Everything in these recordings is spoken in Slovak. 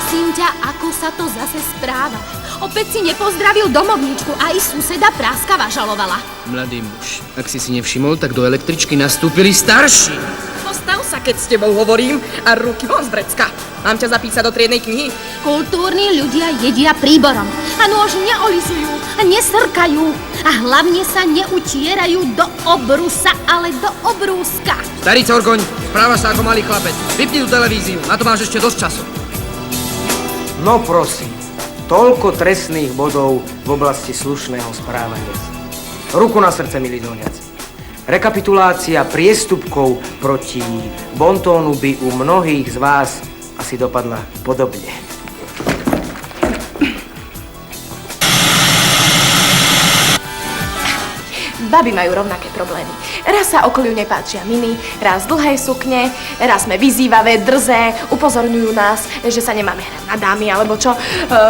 Prosím ťa, ako sa to zase správa? Opäť si nepozdravil domovničku, aj suseda Praskava žalovala. Mladý muž, ak si nevšimol, tak do električky nastúpili starší. Postav sa, keď s tebou hovorím, a ruky von z vrecka. Mám ťa zapísať do triednej knihy? Kultúrni ľudia jedia príborom a nôž neolizujú a nesrkajú a hlavne sa neutierajú do obrusa, ale do obrúska. Starý corgoň, správaš sa ako malý chlapec. Vypni tú televíziu, na to máš ešte dosť času. No prosím, toľko trestných bodov v oblasti slušného správania. Ruku na srdce, milí doniaci. Rekapitulácia priestupkov proti bontónu by u mnohých z vás asi dopadla podobne. Baby majú rovnaké problémy. Raz sa okoliu nepáčia mini, raz dlhé sukne, raz sme vyzývavé, drzé, upozorňujú nás, že sa nemáme hrať na dámy alebo čo.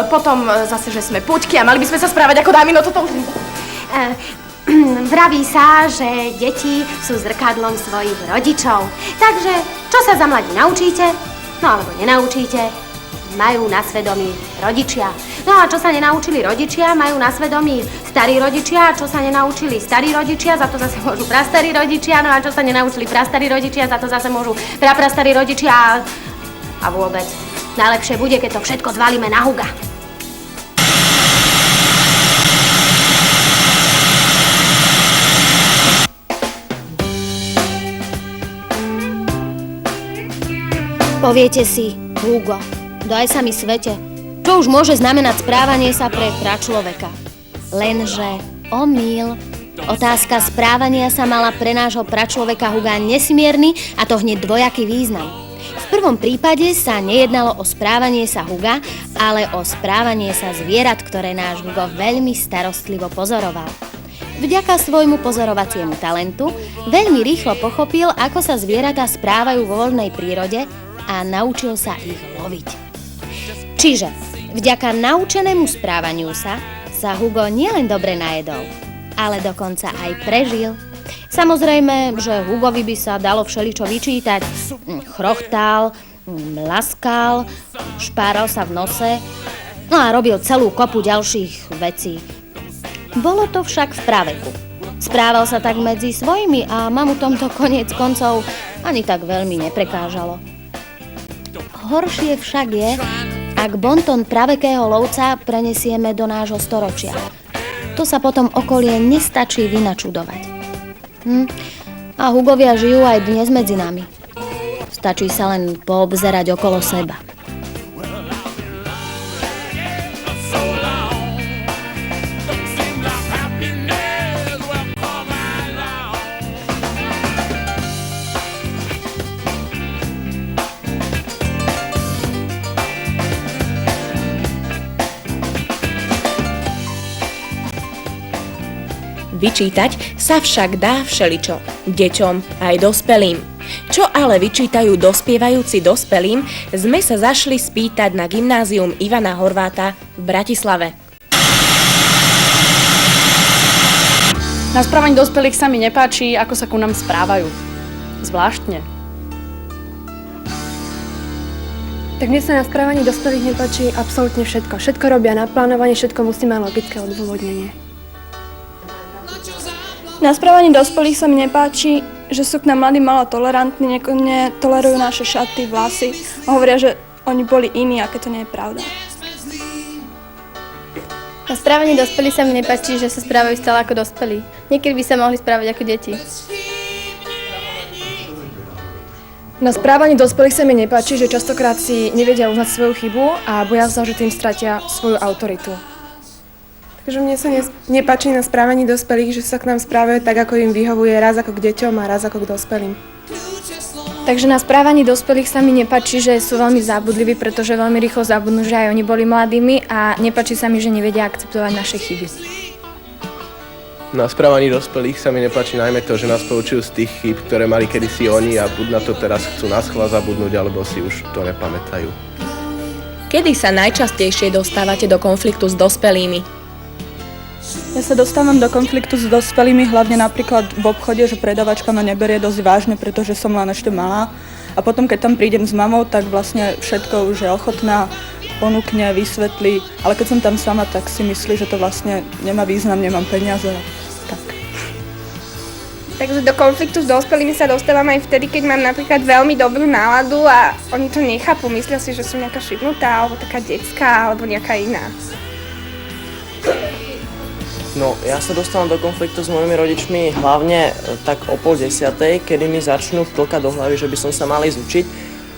Potom zase, že sme puťky a mali by sme sa správať ako dámy, no toto... Vraví sa, že deti sú zrkadlom svojich rodičov. Takže, čo sa za mladí naučíte? No alebo nenaučíte? Majú na svedomí rodičia. No a čo sa nenaučili rodičia, majú na svedomí starí rodičia. A čo sa nenaučili starí rodičia, za to zase môžu prastarí rodičia. No a čo sa nenaučili prastarí rodičia, za to zase môžu praprastarí rodičia. A vôbec, najlepšie bude, keď to všetko zvalíme na Huga. Poviete si, Hugo, daj sa mi svete, čo už môže znamenať správanie sa pre pračloveka. Lenže omyl. Otázka správania sa mala pre nášho pračloveka Huga nesmierny a to hneď dvojaký význam. V prvom prípade sa nejednalo o správanie sa Huga, ale o správanie sa zvierat, ktoré náš Hugo veľmi starostlivo pozoroval. Vďaka svojmu pozorovaciemu talentu veľmi rýchlo pochopil, ako sa zvieratá správajú vo voľnej prírode a naučil sa ich loviť. Čiže vďaka naučenému správaniu sa Hugo nielen dobre najedol, ale dokonca aj prežil. Samozrejme, že Hugovi by sa dalo všeličo vyčítať. Chrochtal, mlaskal, špáral sa v nose, no a robil celú kopu ďalších vecí. Bolo to však v praveku. Správal sa tak medzi svojimi a mamutom to koniec koncov ani tak veľmi neprekážalo. Horšie však je, ak bonton pravekého lovca prenesieme do nášho storočia. To sa potom okolie nestačí vynačudovať. A Hugovia žijú aj dnes medzi nami. Stačí sa len poobzerať okolo seba. Vyčítať sa však dá všeličo, deťom aj dospelým. Čo ale vyčítajú dospievajúci dospelým, sme sa zašli spýtať na gymnázium Ivana Horváta v Bratislave. Na správanie dospelých sa mi nepáči, ako sa ku nám správajú. Zvláštne. Tak mne sa na správaní dospelých nepáči absolútne všetko. Všetko robia naplánovanie, všetko musí mať logické odôvodnenie. Na správaní dospelých sa mi nepáči, že sú k nám mladí malo tolerantní, netolerujú naše šaty, vlasy a hovoria, že oni boli iní, aké to nie je pravda. Na správaní dospelých sa mi nepáči, že sa správajú stále ako dospelí. Niekedy by sa mohli správať ako deti. Na správaní dospelých sa mi nepáči, že častokrát si nevedia uznať svoju chybu a boja sa, že tým stratia svoju autoritu. Takže mne sa nepáči na správaní dospelých, že sa k nám správajú tak, ako im vyhovuje, raz ako k deťom a raz ako k dospelým. Takže na správaní dospelých sa mi nepáči, že sú veľmi zábudliví, pretože veľmi rýchlo zabudnú, že aj oni boli mladými a nepáči sa mi, že nevedia akceptovať naše chyby. Na správaní dospelých sa mi nepáči najmä to, že nás poučujú z tých chýb, ktoré mali kedysi oni a buď na to teraz chcú naschvál zabudnúť, alebo si už to nepamätajú. Kedy sa najčastejšie dostávate do konfliktu s dospelými? Ja sa dostávam do konfliktu s dospelými, hlavne napríklad v obchode, že predavačka ma neberie dosť vážne, pretože som len ešte malá. A potom, keď tam prídem s mamou, tak vlastne všetko už je ochotná ponúkne, vysvetlí, ale keď som tam sama, tak si myslí, že to vlastne nemá význam, nemám peniaze. Tak. Takže do konfliktu s dospelými sa dostávam aj vtedy, keď mám napríklad veľmi dobrú náladu a oni to nechápu, myslia si, že som nejaká šibnutá, alebo taká detská, alebo nejaká iná. No, ja sa dostávam do konfliktu s mojimi rodičmi hlavne tak o 9:30, kedy mi začnú vtlkať do hlavy, že by som sa mal ísť učiť.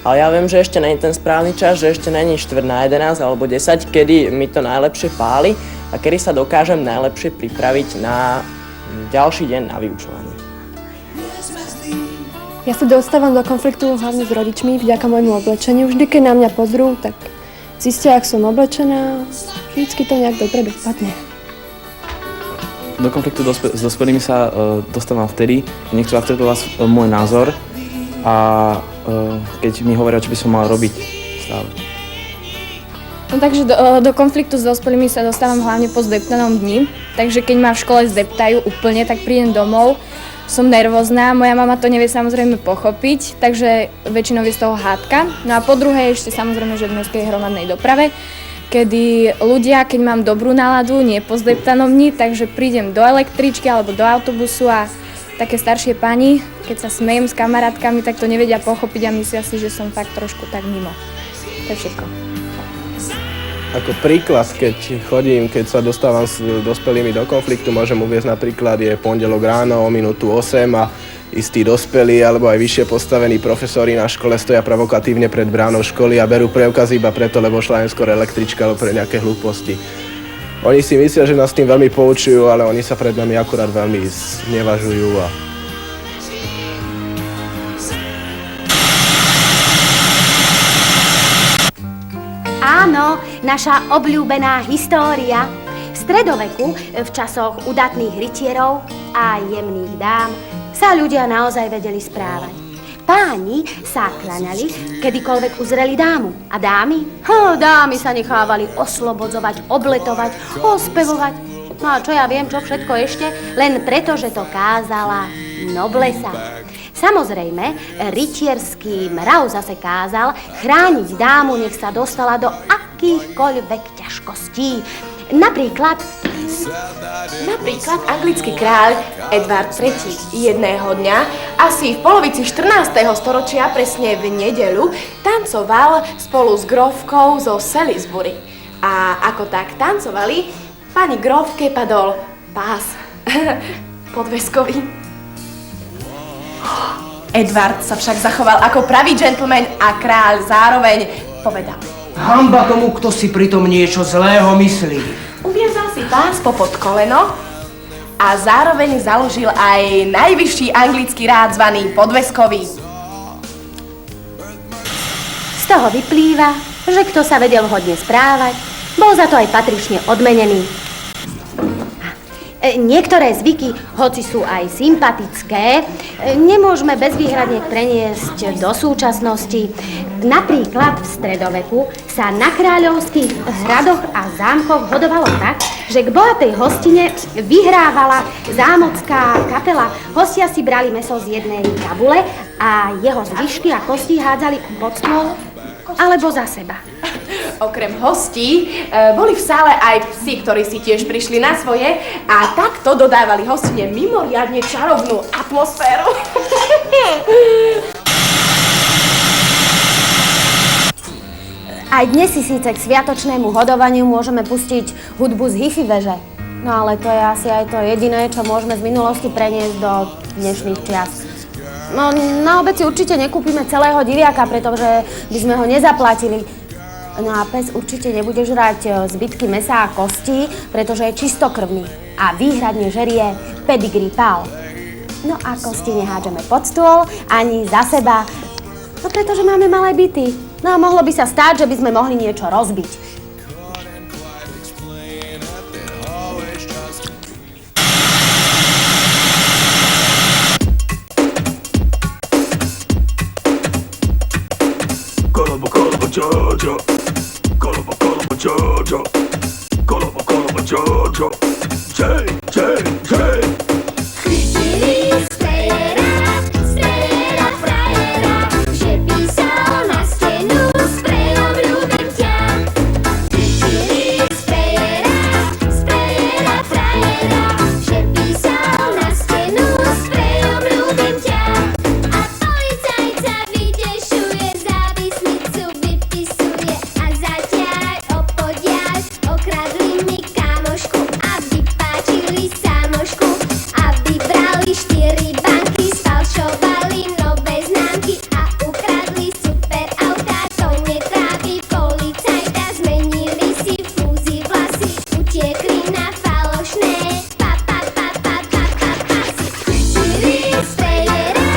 Ale ja viem, že ešte nie je ten správny čas, že ešte není 9:45 alebo 10, kedy mi to najlepšie páli a kedy sa dokážem najlepšie pripraviť na ďalší deň na vyučovanie. Ja sa dostávam do konfliktu hlavne s rodičmi vďaka môjmu oblečeniu. Vždy, keď na mňa pozrú, tak zistia, ak som oblečená, vždycky to nejak dobre dopadne. Do konfliktu s dospelými sa dostávam vtedy, keď nechcú akceptovať môj názor a keď mi hovoria, čo by som mal robiť stále. No takže do konfliktu s dospelými sa dostávam hlavne po zdeptanom dni, takže keď ma v škole zdeptajú úplne, tak prídem domov, som nervózna, moja mama to nevie samozrejme pochopiť, takže väčšinou je z toho hádka. No a po druhé ešte samozrejme, že v mestskej hromadnej doprave, kedy ľudia, keď mám dobrú náladu, nie po zdeptanom dni, takže prídem do električky alebo do autobusu a také staršie pani, keď sa smejem s kamarátkami, tak to nevedia pochopiť a myslia si, že som fakt trošku tak mimo. To je všetko. Ako príklad, keď sa dostávam s dospelými do konfliktu, môžem uviesť napríklad, je pondelok ráno o minútu 8 a istí dospelí alebo aj vyššie postavení profesori na škole stoja provokatívne pred bránou školy a berú preukaz iba preto, lebo šla im skôr električka alebo pre nejaké hlúposti. Oni si myslia, že nás tým veľmi poučujú, ale oni sa pred nami akurát veľmi znevažujú a Áno, naša obľúbená história. V stredoveku, v časoch udatných rytierov a jemných dám, sa ľudia naozaj vedeli správať. Páni sa kľaňali, kedykoľvek uzreli dámu. A dámy? Dámy sa nechávali oslobodzovať, obletovať, ospevovať. No a čo ja viem, čo všetko ešte, len preto, že to kázala noblesa. Samozrejme, rytierský mrav zase kázal chrániť dámu, nech sa dostala do akýchkoľvek ťažkostí. Napríklad anglický kráľ Edward III jedného dňa, asi v polovici 14. storočia, presne v nedeľu, tancoval spolu s grófkou zo Salisbury. A ako tak tancovali, pani grófke padol pás podveskový. Edward sa však zachoval ako pravý gentleman a kráľ zároveň povedal: Hanba tomu, kto si pritom niečo zlého myslí. Uviazal si pás popod koleno a zároveň založil aj najvyšší anglický rád zvaný podveskový. Z toho vyplýva, že kto sa vedel hodne správať, bol za to aj patrične odmenený. Niektoré zvyky, hoci sú aj sympatické, nemôžeme bezvýhradne preniesť do súčasnosti. Napríklad v stredoveku sa na kráľovských hradoch a zámkoch hodovalo tak, že k bohatej hostine vyhrávala zámocká kapela. Hostia si brali mäso z jednej tabule a jeho zvyšky a kosti hádzali pod stôl alebo za seba. Okrem hostí boli v sále aj psi, ktorí si tiež prišli na svoje a takto dodávali hostine mimoriadne čarovnú atmosféru. Aj dnes si síce k sviatočnému hodovaniu môžeme pustiť hudbu z hi-fi veže. No ale to je asi aj to jediné, čo môžeme z minulosti preniesť do dnešných čias. No na obed si určite nekúpime celého diviaka, pretože by sme ho nezaplatili. No a pes určite nebude žrať zbytky mäsa a kostí, pretože je čistokrvný a výhradne žerie pedigree pal. No a kosti nehádžeme pod stôl ani za seba, no pretože máme malé byty. No a mohlo by sa stáť, že by sme mohli niečo rozbiť. Jojo, Jojo, Jojo, J. Chytili sprejera, frajera, že písal na stenu, sprejom ľúbim ťa. 4 banky sfalšovali nové známky a ukradli super auta. To netrápi policajta, zmenili si fúzy vlasy, utiekli na falošné pasy. Chytili sprejera,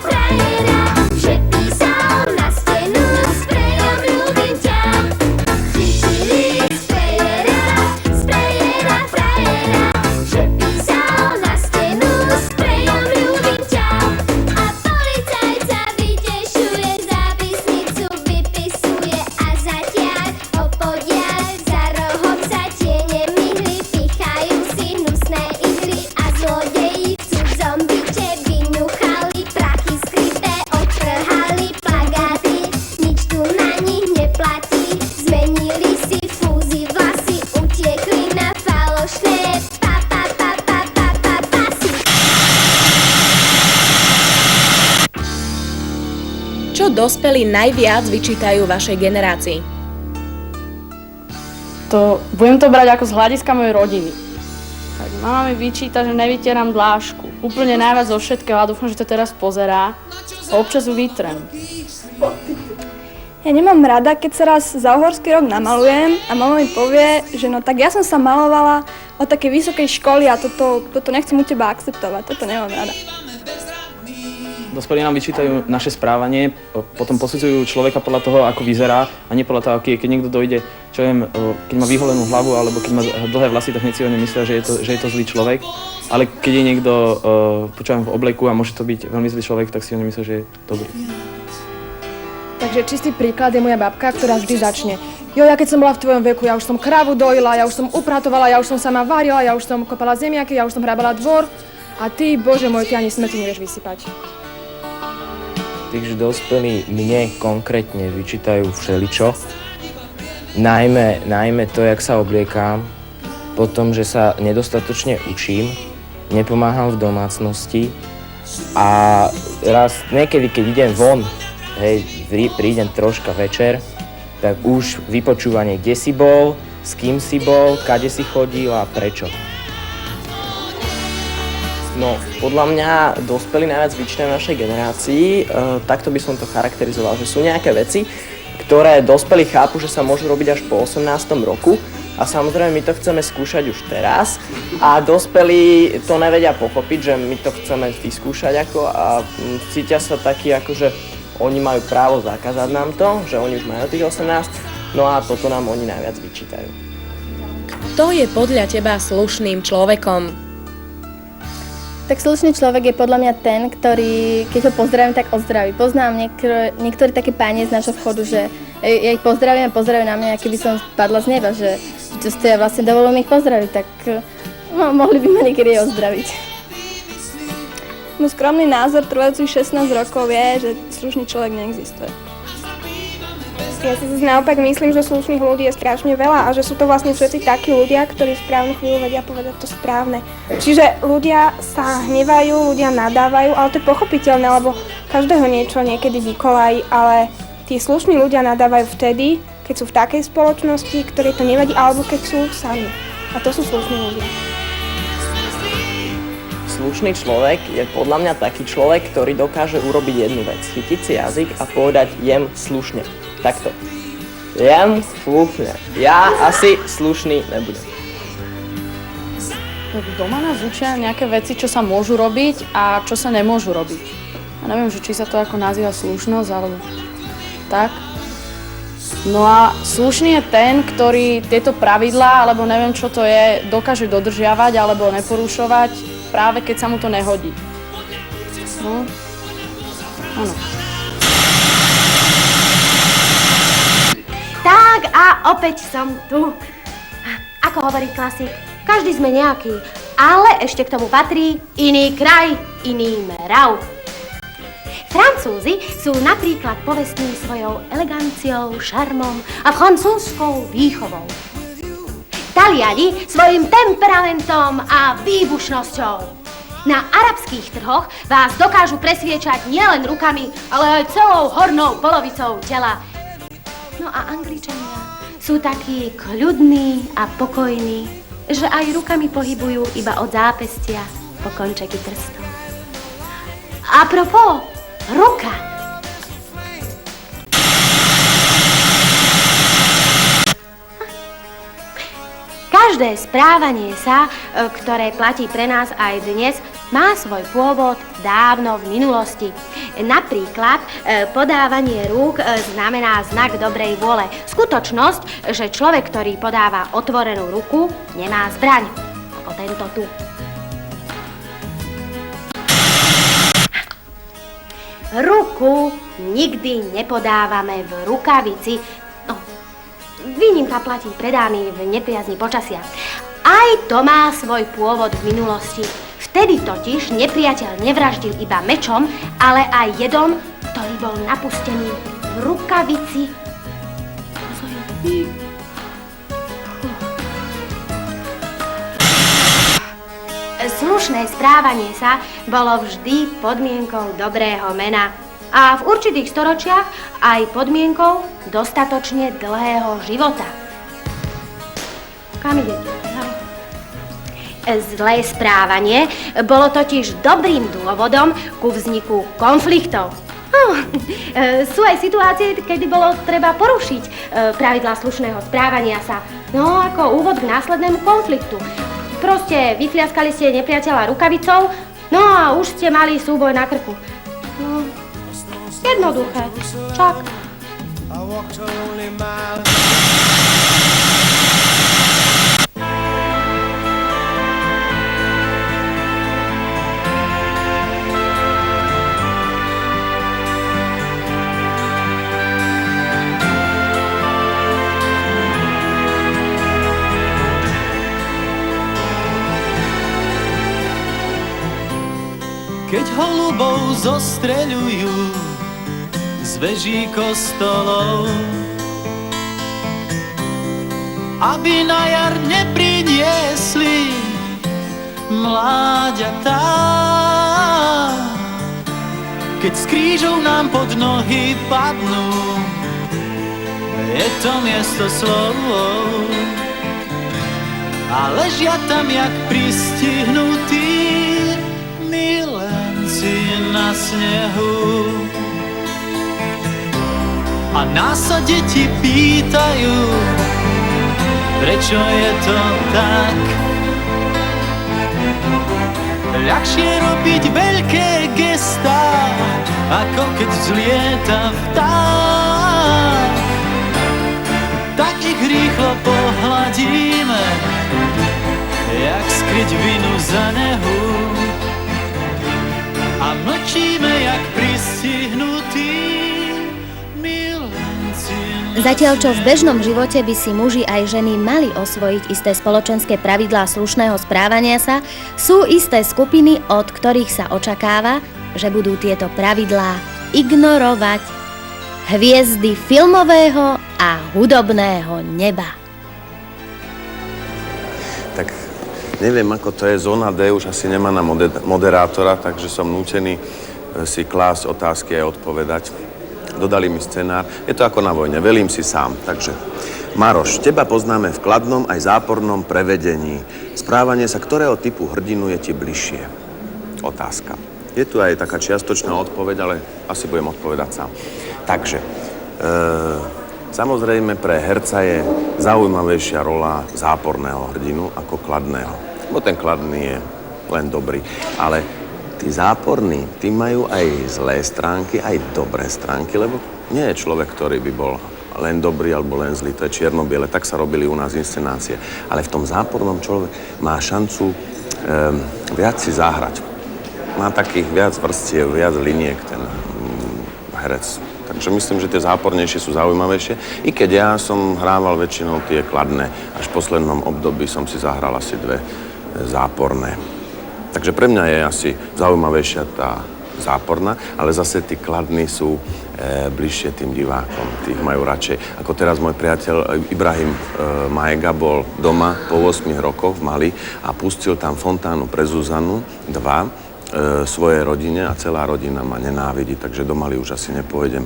frajera, že písal na stenu sprejom ľúbim ťa. Chytili sprejera, frajera, že písal na stenu sprejom ľúbim ťa. A policajca vytešuje, zápisnicu vypisuje a zatiaľ opodiaľ za rohom sa tiene myhly, pichajú si hnusné ihly a zlodeji v cudzom byte vyňuchali prachy skryté, odtrhali plagáty, nič tu na nich neplatí, zmenili si fúzy vlasy, utiekli na falošné pasy. Čo dospelí najviac vyčítajú vašej generácii? Budem to brať ako z hľadiska mojej rodiny. Tak mama mi vyčíta, že nevytieram dlášku. Úplne najviac zo všetkého a dúfam, že to teraz pozerá. A občas ju vytrem. Ja nemám rada, keď sa raz za uhorský rok namalujem a mama mi povie, že no tak ja som sa malovala od takej vysokej školy a toto nechcem u teba akceptovať, toto nemám rada. Dospelí nám vyčítajú naše správanie, potom posudzujú človeka podľa toho, ako vyzerá a nie podľa toho, aký je. Keď niekto dojde, čo viem, keď má vyholenú hlavu alebo keď má dlhé vlasy, tak hneď si o ňom myslia, že je to zlý človek. Ale keď je niekto, počujem, v obleku a môže to byť veľmi zlý človek, tak si o ňom myslia, že je dobrý. Takže čistý príklad je moja babka, ktorá vždy začne. Jo, ja keď som bola v tvojom veku, ja už som krávu dojila, ja už som upratovala, ja už som sama varila, ja už som kopala zemiaky, ja už som hrábala dvor. A ty, bože môj, ty ani smeti nevieš vysypať. Takže dospelí mne konkrétne vyčítajú všeličo. Najmä to, jak sa obliekam, potom, že sa nedostatočne učím, nepomáham v domácnosti a raz niekedy, keď idem von, prídem troška večer, tak už vypočúvanie, kde si bol, s kým si bol, kade si chodil a prečo. No, podľa mňa dospelí najviac vyčítajú našej generácii, takto by som to charakterizoval, že sú nejaké veci, ktoré dospelí chápu, že sa môžu robiť až po 18. roku a samozrejme my to chceme skúšať už teraz a dospelí to nevedia pochopiť, že my to chceme vyskúšať a cítia sa takí ako, že oni majú právo zakázať nám to, že oni už majú tých 18, no a toto nám oni najviac vyčítajú. Kto je podľa teba slušným človekom? Tak slušný človek je podľa mňa ten, ktorý, keď ho pozdravím, tak ozdraví. Poznám niektorí také páni z nášho vchodu, že ja ich pozdravím a pozdravujú na mňa, keby som spadla z neba, že čo ste vlastne dovolujú ich pozdraviť, tak mohli by ma niekedy ozdraviť. Môj skromný názor trvajúcich 16 rokov je, že slušný človek neexistuje. Ja si naopak myslím, že slušných ľudí je strašne veľa a že sú to vlastne všetci takí ľudia, ktorí v správnu chvíľu vedia povedať to správne. Čiže ľudia sa hnevajú, ľudia nadávajú, ale to je pochopiteľné, lebo každého niečo niekedy vykolají, ale tí slušní ľudia nadávajú vtedy, keď sú v takej spoločnosti, ktorej to nevadí, alebo keď sú sami. A to sú slušní ľudia. Slušný človek je podľa mňa taký človek, ktorý dokáže urobiť jednu vec. Chytiť si jazyk a povedať jem slušne. Takto. Jem slušne. Ja asi slušný nebudem. Doma nás učia nejaké veci, čo sa môžu robiť a čo sa nemôžu robiť. Ja neviem, či sa to ako nazýva slušnosť, alebo tak. No a slušný je ten, ktorý tieto pravidlá, alebo neviem, čo to je, dokáže dodržiavať alebo neporušovať, práve keď sa mu to nehodí. No, áno. Tak a opäť som tu. Ako hovorí klasik, každý sme nejaký, ale ešte k tomu patrí iný kraj, iný mrav. Francúzi sú napríklad povestní svojou eleganciou, šarmom a francúzskou výchovou. Taliani svojim temperamentom a výbušnosťou. Na arabských trhoch vás dokážu presviečať nielen rukami, ale aj celou hornou polovicou tela. No a Angličania sú takí kľudní a pokojní, že aj rukami pohybujú iba od zápestia po končeky prstov. Apropos, ruka. Každé správanie sa, ktoré platí pre nás aj dnes, má svoj pôvod dávno v minulosti. Napríklad podávanie rúk znamená znak dobrej vôle. Skutočnosť, že človek, ktorý podáva otvorenú ruku, nemá zbraň. Ako tento tu. Ruku nikdy nepodávame v rukavici. Výnimka platí pre dámy v nepriazni počasia. Aj to má svoj pôvod v minulosti. Vtedy totiž nepriateľ nevraždil iba mečom, ale aj jedom, ktorý bol napustený v rukavici. Slušné správanie sa bolo vždy podmienkou dobrého mena a v určitých storočiach aj podmienkou dostatočne dlhého života. Kam idete? Zlé správanie bolo totiž dobrým dôvodom ku vzniku konfliktov. Sú aj situácie, kedy bolo treba porušiť pravidlá slušného správania sa, ako úvod k následnému konfliktu. Proste vyfliaskali ste nepriateľa rukavicou, a už ste mali súboj na krku. Jednoduché, čak. Keď holubov zostreľujú z veží kostolov, aby na jar nepriniesli mláďatá. Keď z krížov nám pod nohy padnú, je to miesto slov a ležia tam jak pristihnutí milenci na snehu. A nás sa deti pýtajú, prečo je to tak. Ľahšie robiť veľké gestá, ako keď vzlieta vták. Tak ich rýchlo pohľadíme, jak skryť vinu za nehu. A mlčíme, jak pristihnutí milenci. Zatiaľ, čo v bežnom živote by si muži aj ženy mali osvojiť isté spoločenské pravidlá slušného správania sa, sú isté skupiny, od ktorých sa očakáva, že budú tieto pravidlá ignorovať. Hviezdy filmového a hudobného neba. Tak neviem, ako to je, zóna D už asi nemá na moderátora, takže som nútený si klásť otázky a odpovedať. Dodali mi scenár. Je to ako na vojne, velím si sám. Takže, Maroš, teba poznáme v kladnom aj zápornom prevedení. Správanie sa ktorého typu hrdinu je ti bližšie? Otázka. Je tu aj taká čiastočná odpoveď, ale asi budem odpovedať sám. Takže, samozrejme pre herca je zaujímavejšia rola záporného hrdinu ako kladného. Bo ten kladný je len dobrý. Ale tí záporní, tí majú aj zlé stránky, aj dobré stránky, lebo nie je človek, ktorý by bol len dobrý alebo len zlý, to je čierno-biele, tak sa robili u nás inscenácie. Ale v tom zápornom človek má šancu viac si zahrať. Má takých viac vrstiev, viac liniek ten herec. Takže myslím, že tie zápornejšie sú zaujímavejšie. I keď ja som hrával väčšinou tie kladné, až v poslednom období som si zahral asi 2 záporné. Takže pre mňa je asi zaujímavejšia tá záporná, ale zase tí kladní sú bližšie tým divákom, tých majú radšej. Ako teraz môj priateľ Ibrahim Majega bol doma po 8 rokoch v Mali a pustil tam fontánu pre Zuzanu 2 svojej rodine a celá rodina ma nenávidí, takže do Mali už asi nepôjdem.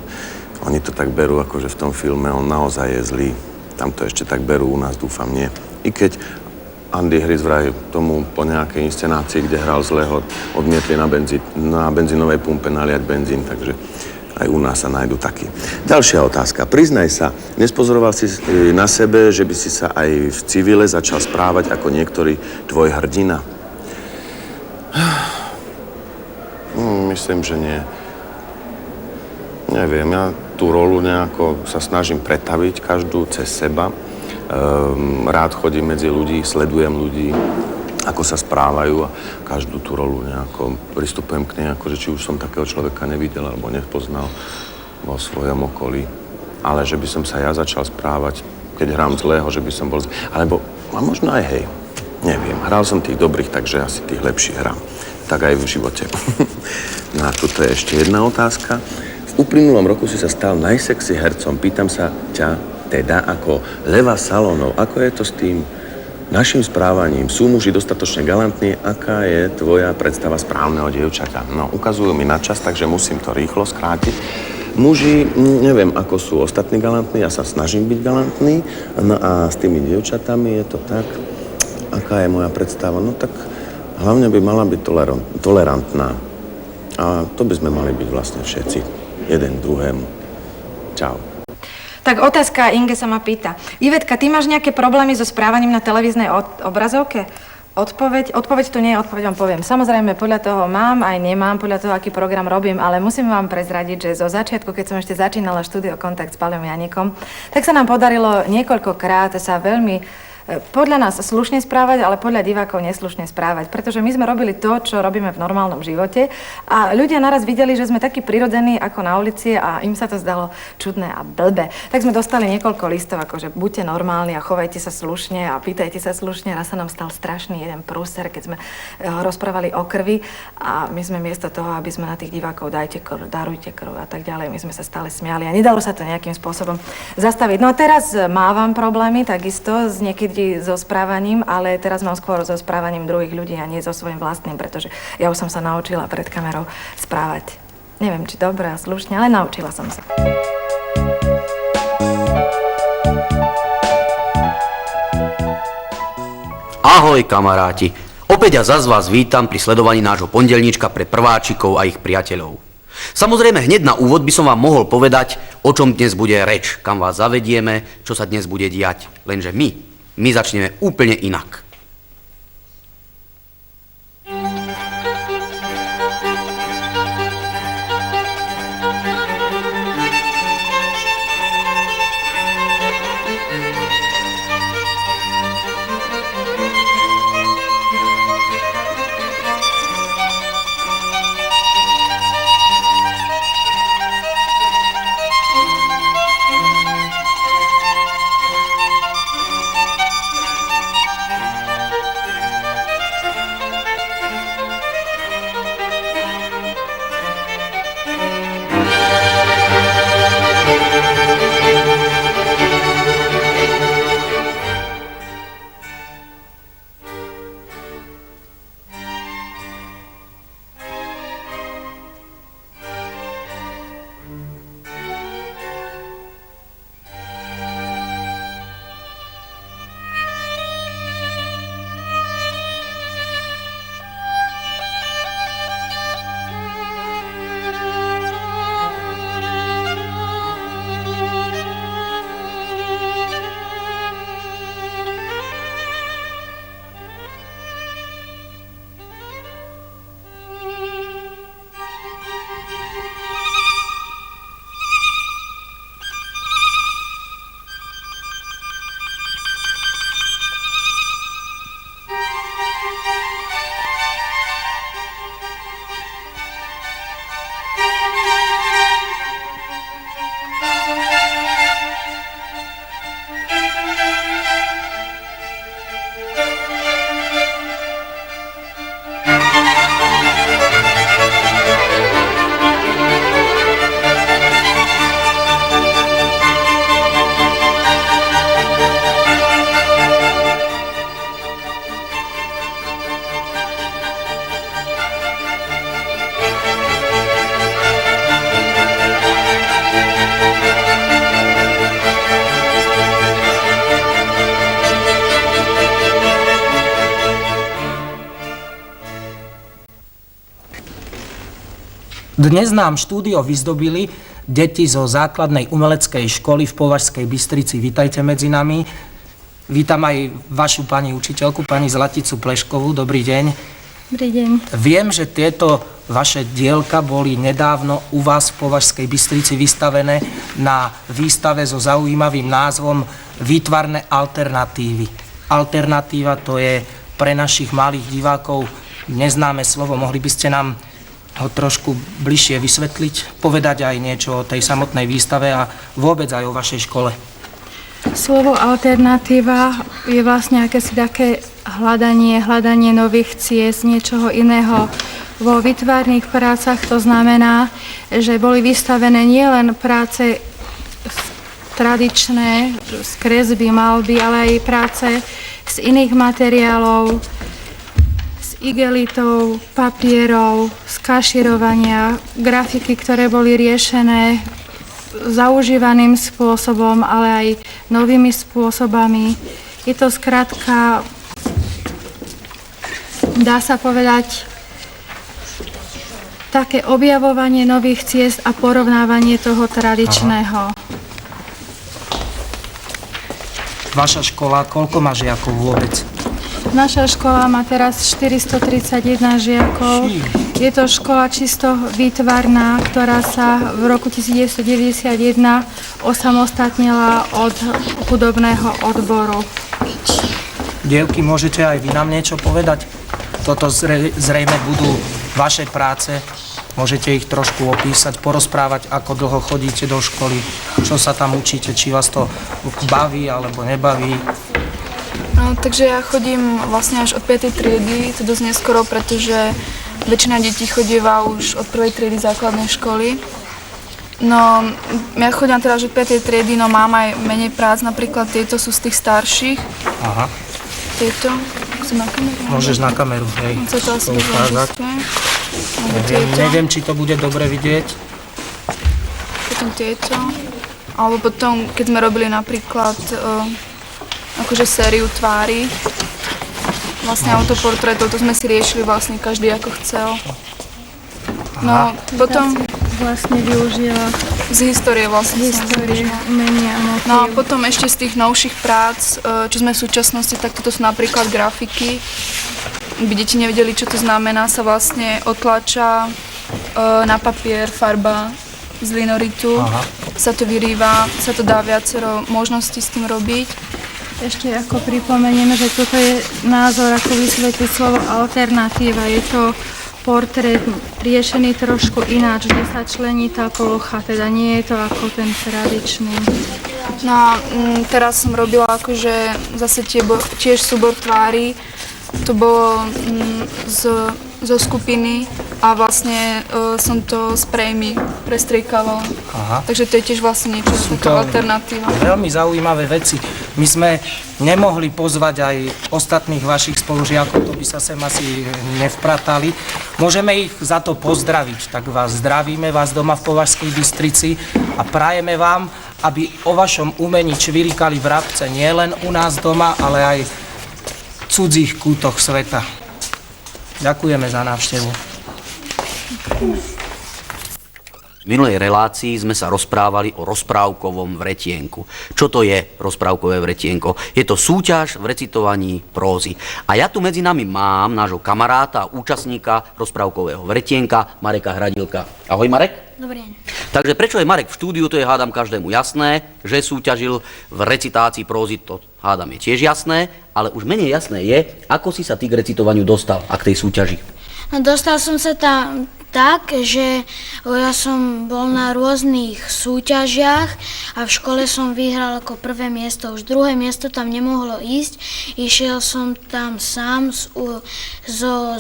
Oni to tak berú, akože v tom filme on naozaj je zlý. Tam to ešte tak berú, u nás dúfam nie. I keď Andy Hris vraj tomu po nejakej inscenácii, kde hral zlého, odmietli na benzínovej pumpe naliať benzín, takže aj u nás sa nájdu takí. Ďalšia otázka. Priznaj sa, nespozoroval si na sebe, že by si sa aj v civile začal správať ako niektorý tvoj hrdina? Myslím, že nie. Neviem, ja tú rolu nejako sa snažím pretaviť každú cez seba. Rád chodím medzi ľudí, sledujem ľudí, ako sa správajú a každú tú rolu nejako pristupujem k nej, akože či už som takého človeka nevidel alebo nepoznal vo svojom okolí. Ale že by som sa ja začal správať, keď hrám zlého, že by som bol alebo, a možno aj hej, neviem. Hral som tých dobrých, takže asi tých lepších hrám. Tak aj v živote. No a tuto je ešte jedna otázka. V uplynulom roku si sa stal najsexy hercom. Pýtam sa ťa teda ako Leva Salónov, ako je to s tým našim správaním? Sú muži dostatočne galantní? Aká je tvoja predstava správneho dievčaťa? No, ukazujú mi na čas, takže musím to rýchlo skrátiť. Muži, neviem, ako sú ostatní galantní, ja sa snažím byť galantný. No a s tými dievčatami je to tak, aká je moja predstava? No tak hlavne by mala byť tolerantná. A to by sme mali byť vlastne všetci, jeden druhému. Čau. Tak otázka Inge sa ma pýta. Ivetka, ty máš nejaké problémy so správaním na televíznej obrazovke? Odpoveď tu nie je, odpoveď vám poviem. Samozrejme, podľa toho mám, aj nemám, podľa toho, aký program robím, ale musím vám prezradiť, že zo začiatku, keď som ešte začínala štúdio Kontakt s Paľom Janikom, tak sa nám podarilo niekoľkokrát sa veľmi podľa nás slušne správať, ale podľa divákov neslušne správať. Pretože my sme robili to, čo robíme v normálnom živote a ľudia naraz videli, že sme takí prirodzení ako na ulici a im sa to zdalo čudné a blbé. Tak sme dostali niekoľko listov, akože buďte normálni a chovajte sa slušne a pýtajte sa slušne. Raz sa nám stal strašný jeden prúser, keď sme rozprávali o krvi a my sme miesto toho, aby sme na tých divákov dajte krv, darujte krv a tak ďalej, my sme sa stále smiali a nedalo sa to nejakým spôsobom zastaviť. No a teraz mávam problémy takisto s niekedy so správaním, ale teraz mám skôr so správaním druhých ľudí a nie so svojím vlastným, pretože ja už som sa naučila pred kamerou správať. Neviem, či dobre a slušne, ale naučila som sa. Ahoj kamaráti, opäť ja zas vás vítam pri sledovaní nášho pondelníčka pre prváčikov a ich priateľov. Samozrejme, hneď na úvod by som vám mohol povedať, o čom dnes bude reč, kam vás zavedieme, čo sa dnes bude diať, lenže my začneme úplne inak. Dnes nám štúdio vyzdobili deti zo základnej umeleckej školy v Považskej Bystrici. Vítajte medzi nami. Vítam aj vašu pani učiteľku, pani Zlaticu Pleškovú. Dobrý deň. Dobrý deň. Viem, že tieto vaše dielka boli nedávno u vás v Považskej Bystrici vystavené na výstave so zaujímavým názvom Výtvarné alternatívy. Alternatíva to je pre našich malých divákov neznáme slovo. Mohli by ste nám ho trošku bližšie vysvetliť, povedať aj niečo o tej samotnej výstave a vôbec aj o vašej škole? Slovo alternatíva je vlastne akési také hľadanie nových ciest, niečoho iného. Vo výtvarných prácach to znamená, že boli vystavené nielen práce tradičné, z kresby, malby, ale aj práce z iných materiálov, igelitov, papierov, z kaširovania, grafiky, ktoré boli riešené zaužívaným spôsobom, ale aj novými spôsobami. Je to skrátka, dá sa povedať, také objavovanie nových ciest a porovnávanie toho tradičného. Vaša škola, koľko má žiakov vôbec? Naša škola má teraz 431 žiakov. Je to škola čisto výtvarná, ktorá sa v roku 1991 osamostatnila od hudobného odboru. Dievky, môžete aj vy nám niečo povedať? Toto zrejme budú vaše práce. Môžete ich trošku opísať, porozprávať, ako dlho chodíte do školy, čo sa tam učíte, či vás to baví alebo nebaví. No, takže ja chodím vlastne až od 5. triedy, to dosť neskoro, pretože väčšina detí chodíva už od 1. triedy základnej školy. No, ja chodím teda až od 5. triedy, no mám aj menej prác, napríklad tieto sú z tých starších. Aha. Tieto, chcem na kameru? Môžeš na kameru, hej. Chce to asi ukázať. Neviem, či to bude dobre vidieť. Potom tieto. Alebo potom, keď sme robili napríklad akože sériu tvári, vlastne autoportrétov, to sme si riešili vlastne každý ako chcel. No, potom vlastne využila z histórie vlastne. umenia a motív. No a potom ešte z tých novších prác, čo sme v súčasnosti, tak toto sú napríklad grafiky. By deti nevedeli, čo to znamená, sa vlastne otlača na papier farba z linoritu, sa to vyrýva, sa to dá viacero možností s tým robiť. Ešte ako pripomeniem, že toto je názor, ako vysvetliť slovo alternatíva. Je to portrét riešený trošku ináč, kde sa člení tá polocha, teda nie je to ako ten tradičný. No a teraz som robila akože zase tiež súbor tvári. To bolo zo skupiny a vlastne som to sprejmi prestriekávala. Takže to je tiež vlastne niečo, taká alternatíva. Veľmi zaujímavé veci. My sme nemohli pozvať aj ostatných vašich spolužiakov, to by sa sem asi nevpratali. Môžeme ich za to pozdraviť, tak vás zdravíme, vás doma v Považskej Bystrici a prajeme vám, aby o vašom umení čvirikali vrabce nielen u nás doma, ale aj v cudzích kútoch sveta. Ďakujeme za návštevu. V minulej relácii sme sa rozprávali o rozprávkovom vretienku. Čo to je rozprávkové vretienko? Je to súťaž v recitovaní prózy. A ja tu medzi nami mám nášho kamaráta a účastníka rozprávkového vretienka Mareka Hradilka. Ahoj, Marek. Dobrý deň. Takže prečo je Marek v štúdiu, to je hádam každému jasné. Že súťažil v recitácii prózy, to hádam je tiež jasné. Ale už menej jasné je, ako si sa ty k recitovaniu dostal a k tej súťaži. No, dostal som sa tam tak, že ja som bol na rôznych súťažiach a v škole som vyhral ako prvé miesto. Už druhé miesto tam nemohlo ísť. Išiel som tam sám s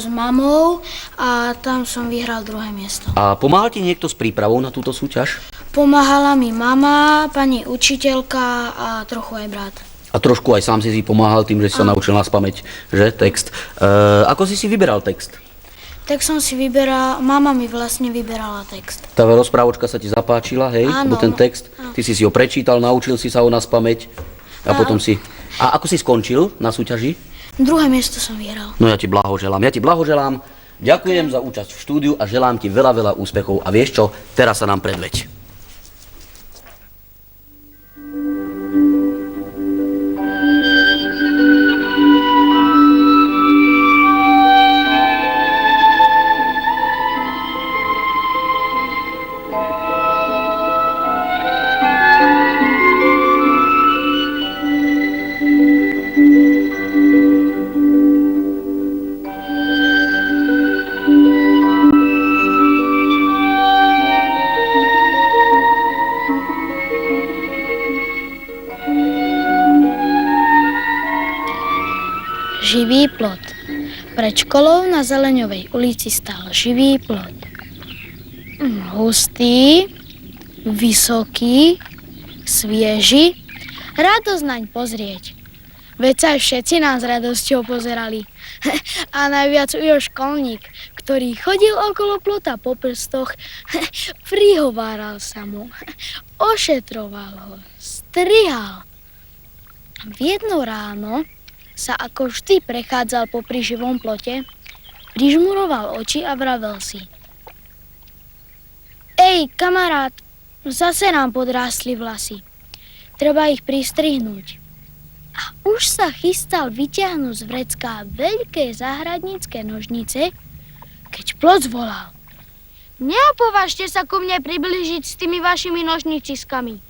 mamou a tam som vyhral druhé miesto. A pomáhal ti niekto s prípravou na túto súťaž? Pomáhala mi mama, pani učiteľka a trochu aj brat. A trošku aj sám si pomáhal tým, že si sa naučil naspamäť, že? Text. Ako si vyberal text? Tak som si vyberal, mama mi vlastne vyberala text. Tá rozprávočka sa ti zapáčila, hej? Áno. Bo ten text, ty si ho prečítal, naučil si sa ho naspamäť a potom si... A ako si skončil na súťaži? Druhé miesto som vyhral. No ja ti blahoželám. Ďakujem za účasť v štúdiu a želám ti veľa, veľa úspechov. A vieš čo? Teraz sa nám predveď. Živý plot. Pred školou na Zeleňovej ulici stál živý plot. Hustý, vysoký, svieži, radosť naň pozrieť. Veď sa všetci nás s radosťou pozerali. A najviac Ujo školník, ktorý chodil okolo plota po prstoch, prihováral sa mu, ošetroval ho, strihal. V jedno ráno sa ako vždy prechádzal popri živom plote, prižmuroval oči a vravel si. Ej, kamarát, zase nám podrástli vlasy. Treba ich pristrihnúť. A už sa chystal vyťahnuť z vrecka veľké záhradnícke nožnice, keď plot zvolal. Neopovažte sa ku mne priblížiť s tými vašimi nožniciskami.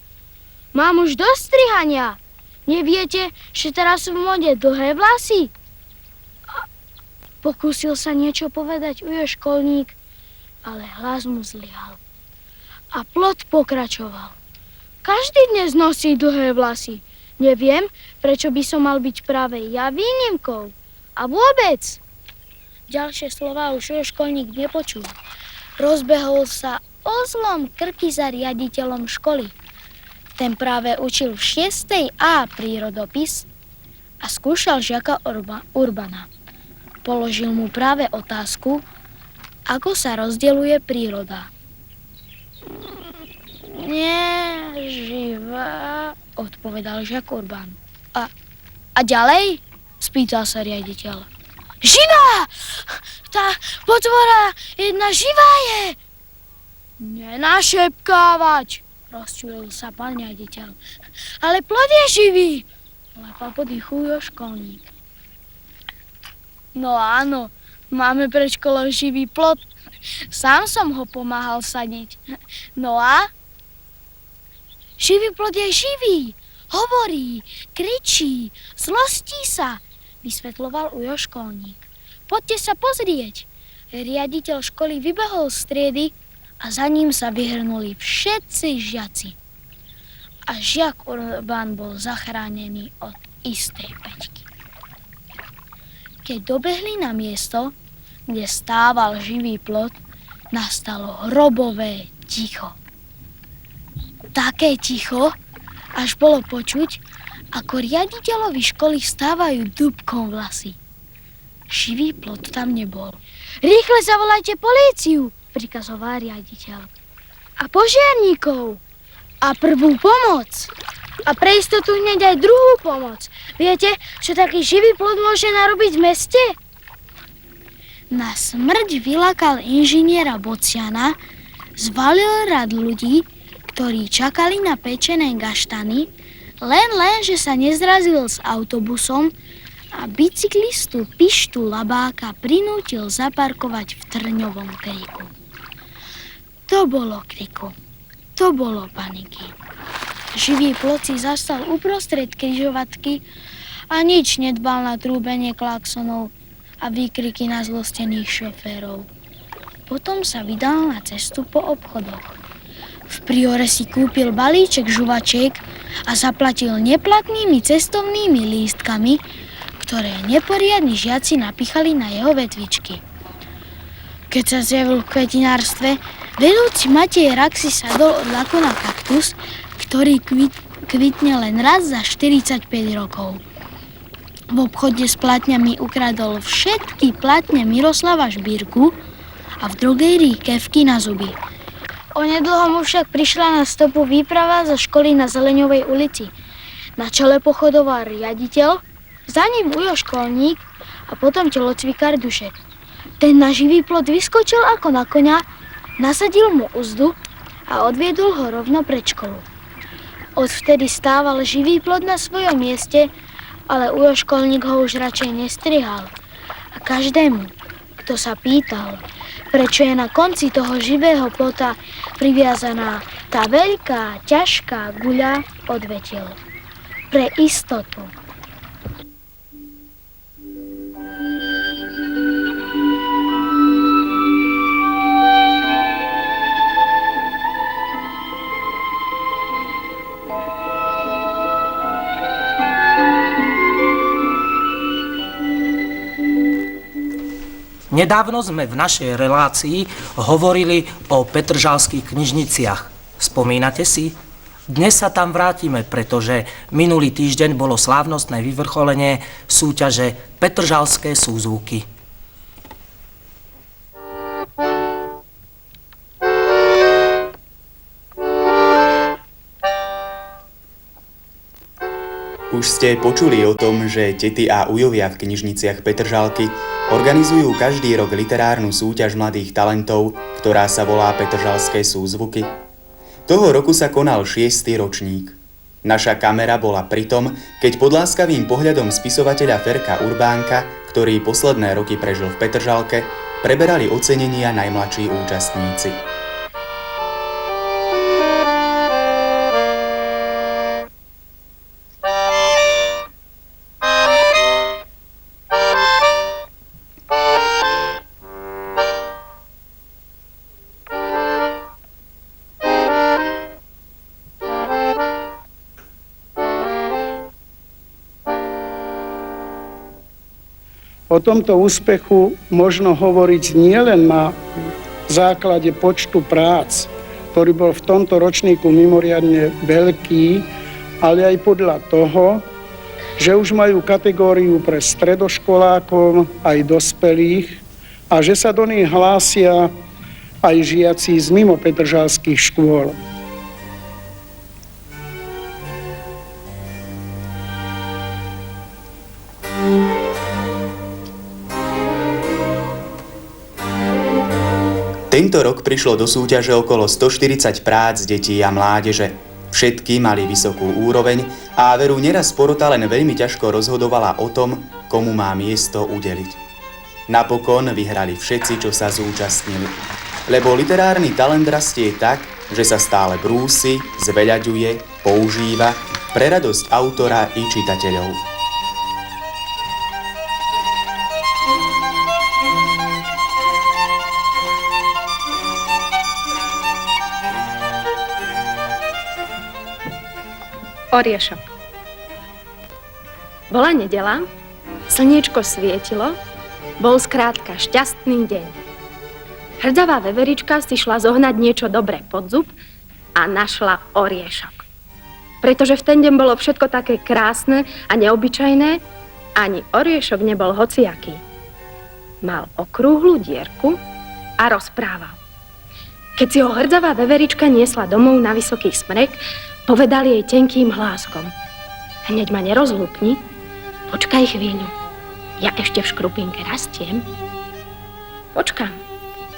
Mám už dosť strihania. Neviete, že teraz sú v mode dlhé vlasy? Pokúsil sa niečo povedať Ujo školník, ale hlas mu zlyhal. A plot pokračoval. Každý dnes nosí dlhé vlasy. Neviem, prečo by som mal byť práve ja výnimkou. A vôbec. Ďalšie slová už Ujo školník nepočul. Rozbehol sa ozlom krky za riaditeľom školy. Ten práve učil v 6. A prírodopis a skúšal žiaka Urbana. Položil mu práve otázku, ako sa rozdeľuje príroda. Neživá, odpovedal žiak Urban. A ďalej? Spýtal sa riaditeľ. Živá! Tá potvora jedna živá je! Nenašepkávať! Rozčulil sa pán riaditeľ. Ale plot je živý! Lepal podýchu Ujo školník. No áno, máme pred školou živý plot. Sám som ho pomáhal sadiť. No a? Živý plot je živý. Hovorí, kričí, zlostí sa, vysvetľoval Ujo školník. Poďte sa pozrieť. Riaditeľ školy vybehol z triedy a za ním sa vyhrnuli všetci žiaci. A žiak Urban bol zachránený od istej peťky. Keď dobehli na miesto, kde stával živý plot, nastalo hrobové ticho. Také ticho, až bolo počuť, ako riaditeľovi školy stávajú dúbkom vlasy. Živý plot tam nebol. Rýchle zavolajte políciu, prikazoval riaditeľ. A požiarníkov. A prvú pomoc. A pre istotu hneď aj druhú pomoc. Viete, čo taký živý plot môže narobiť v meste? Na smrť vylakal inžiniera Bociana, zvalil rad ľudí, ktorí čakali na pečené gaštany, len že sa nezrazil s autobusom a bicyklistu Pištu Labáka prinútil zaparkovať v Trňovom kríku. To bolo kriku. To bolo paniky. Živý plot si zastal uprostred križovatky a nič nedbal na trúbenie klaxonov a výkriky na zlostených šoférov. Potom sa vydal na cestu po obchodoch. V Priore si kúpil balíček žuvačiek a zaplatil neplatnými cestovnými lístkami, ktoré neporiadni žiaci napichali na jeho vetvičky. Keď sa zjavil v kvetinárstve, vedúci Matej Rak si sadol od laku na kaktus, ktorý kvitne len raz za 45 rokov. V obchode s platňami ukradol všetky platne Miroslava Žbírku a v drogérii kefky na zuby. Onedlho mu však prišla na stopu výprava zo školy na Zeleňovej ulici. Na čele pochodoval riaditeľ, za ním Ujo školník a potom telocvikár Dušek. Ten na živý plot vyskočil ako na koňa, nasadil mu uzdu a odviedol ho rovno pred školu. Odvtedy stával živý plot na svojom mieste, ale ujo školník ho už radšej nestrihal. A každému, kto sa pýtal, prečo je na konci toho živého plota priviazaná tá veľká, ťažká guľa, odvetil: pre istotu. Nedávno sme v našej relácii hovorili o petržalských knižniciach. Spomínate si? Dnes sa tam vrátime, pretože minulý týždeň bolo slávnostné vyvrcholenie súťaže Petržalské súzvuky. Už ste počuli o tom, že tety a ujovia v knižniciach Petržalky organizujú každý rok literárnu súťaž mladých talentov, ktorá sa volá Petržalské súzvuky. Toho roku sa konal 6. ročník. Naša kamera bola pri tom, keď pod láskavým pohľadom spisovateľa Ferka Urbánka, ktorý posledné roky prežil v Petržalke, preberali ocenenia najmladší účastníci. O tomto úspechu možno hovoriť nielen na základe počtu prác, ktorý bol v tomto ročníku mimoriadne veľký, ale aj podľa toho, že už majú kategóriu pre stredoškolákov aj dospelých a že sa do nich hlásia aj žiaci z mimo petržalských škôl. Tento rok prišlo do súťaže okolo 140 prác detí a mládeže. Všetky mali vysokú úroveň a veru neraz porota len veľmi ťažko rozhodovala o tom, komu má miesto udeliť. Napokon vyhrali všetci, čo sa zúčastnili. Lebo literárny talent rastie tak, že sa stále brúsi, zveľaďuje, používa pre radosť autora i čitateľov. Oriešok. Bola nedeľa, slniečko svietilo, bol skrátka šťastný deň. Hrdzavá veverička si šla zohnať niečo dobré pod zub a našla oriešok. Pretože v ten deň bolo všetko také krásne a neobyčajné, ani oriešok nebol hociaký. Mal okrúhlu dierku a rozprával. Keď si ho hrdzavá veverička niesla domov na vysoký smrek, povedal jej tenkým hláskom: hneď ma nerozlúpni, počkaj chvíľu, ja ešte v škrupinke rastiem. Počkám,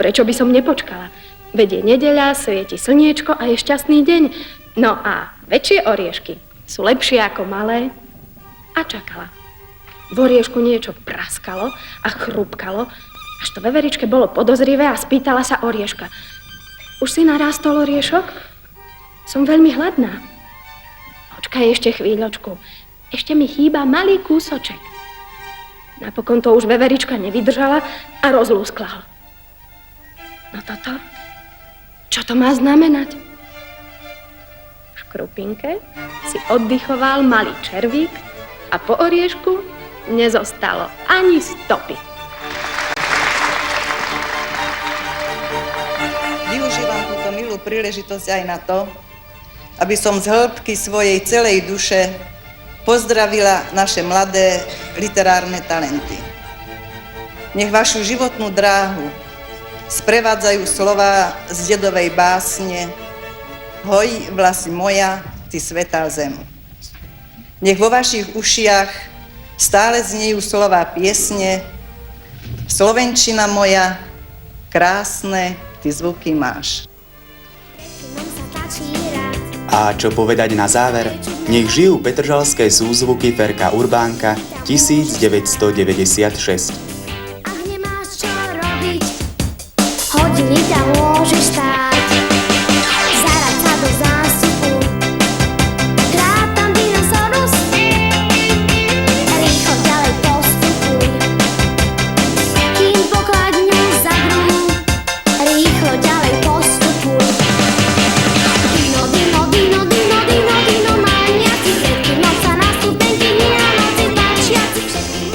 prečo by som nepočkala? Veď je nedeľa, svieti slniečko a je šťastný deň. No a väčšie oriešky sú lepšie ako malé. A čakala. V oriešku niečo praskalo a chrupkalo, až to veveričke bolo podozrivé a spýtala sa orieška: už si narástol oriešok? Som veľmi hladná. Počkaj ešte chvíľočku. Ešte mi chýba malý kúsoček. Napokon to už veverička nevydržala a rozlúskla ho. No toto? Čo to má znamenať? V škrupinke si oddychoval malý červík a po oriešku nezostalo ani stopy. Využívam túto milú príležitosť aj na to, aby som z hĺbky svojej celej duše pozdravila naše mladé literárne talenty. Nech vašu životnú dráhu sprevádzajú slová z dedovej básne Hoj, vlasi moja, ty svätá zem. Nech vo vašich ušiach stále zniejú slová piesne Slovenčina moja, krásne ty zvuky máš. A čo povedať na záver? Nech žijú petržalské súzvuky Ferka Urbánka 1996. Ak nemáš čo robiť, hodiny tam môžeš stáť. Zarať sa do zástupu, krát tam dinosaurus, rýchlo ďalej postupuj. Kým pokladňu zagrú, rýchlo ďalej postupuj. Dino, dino, dino, dino, dino, dino, maniaci, všetky noca na studenky, a noci tačiaci, všetky.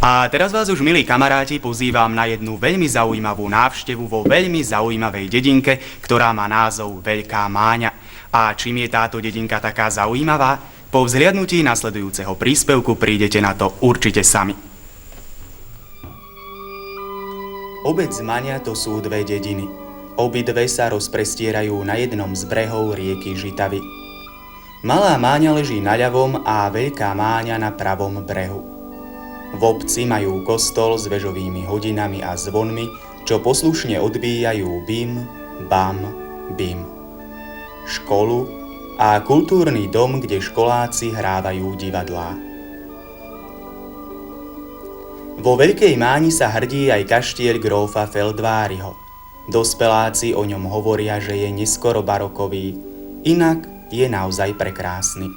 A teraz vás už, milí kamaráti, pozývam na jednu veľmi zaujímavú návštevu vo veľmi zaujímavej dedinke, ktorá má názov Veľká Máňa. A čím je táto dedinka taká zaujímavá? Po vzhliadnutí nasledujúceho príspevku prídete na to určite sami. Obec Máňa to sú dve dediny. Obidve sa rozprestierajú na jednom z brehov rieky Žitavy. Malá Máňa leží na ľavom a Veľká Máňa na pravom brehu. V obci majú kostol s vežovými hodinami a zvonmi, čo poslušne odbíjajú bim, bam, bim. Školu a kultúrny dom, kde školáci hrávajú divadlá. Vo Veľkej Máni sa hrdí aj kaštieľ grófa Feldváriho. Dospeláci o ňom hovoria, že je neskoro barokový, inak je naozaj prekrásny.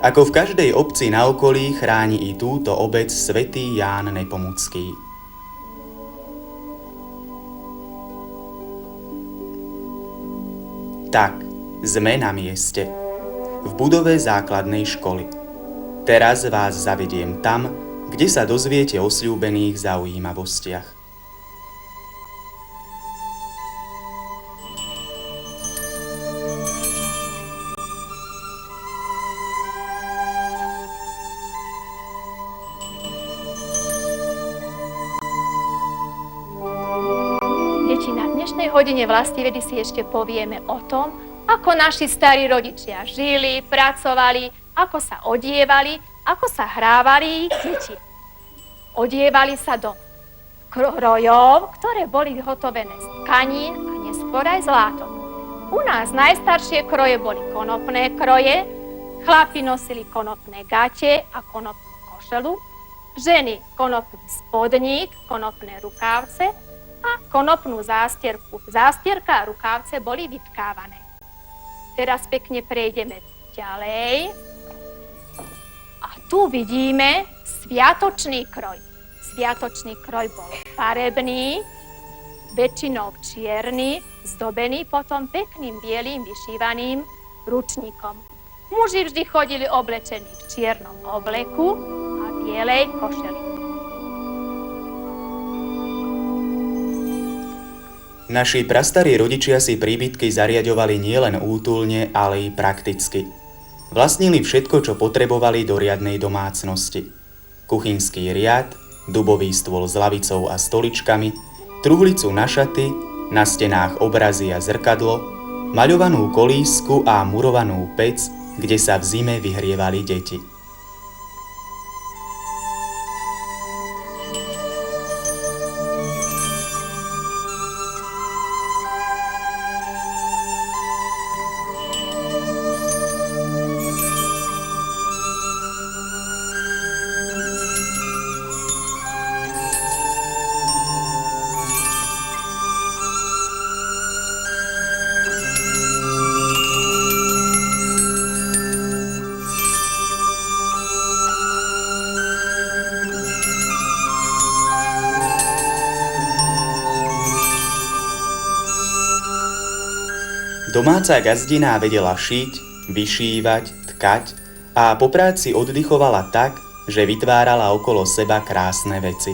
Ako v každej obci na okolí chráni i túto obec svätý Ján Nepomucký. Tak, sme na mieste. V budove základnej školy. Teraz vás zavediem tam, kde sa dozviete o sľúbených zaujímavostiach. V hodine vlastivedy si ešte povieme o tom, ako naši starí rodičia žili, pracovali, ako sa odievali, ako sa hrávali ich deti. Odievali sa do krojov, ktoré boli vyhotovené z tkanín a neskôr aj z látok. U nás najstaršie kroje boli konopné kroje, chlapi nosili konopné gate a konopnú košelu, ženy konopný spodník, konopné rukávce a konopnú zástierku. Zástierka a rukávce boli vytkávané. Teraz pekne prejdeme ďalej. A tu vidíme sviatočný kroj. Sviatočný kroj bol farebný, väčšinou čierny, zdobený potom pekným bielým vyšívaným ručníkom. Muži vždy chodili oblečení v čiernom obleku a bielej košeli. Naši prastarí rodičia si príbytky zariaďovali nielen útulne, ale i prakticky. Vlastnili všetko, čo potrebovali do riadnej domácnosti. Kuchynský riad, dubový stôl s lavicou a stoličkami, truhlicu na šaty, na stenách obrazy a zrkadlo, maľovanú kolísku a murovanú pec, kde sa v zime vyhrievali deti. Domáca gazdina vedela šiť, vyšívať, tkať a po práci oddychovala tak, že vytvárala okolo seba krásne veci.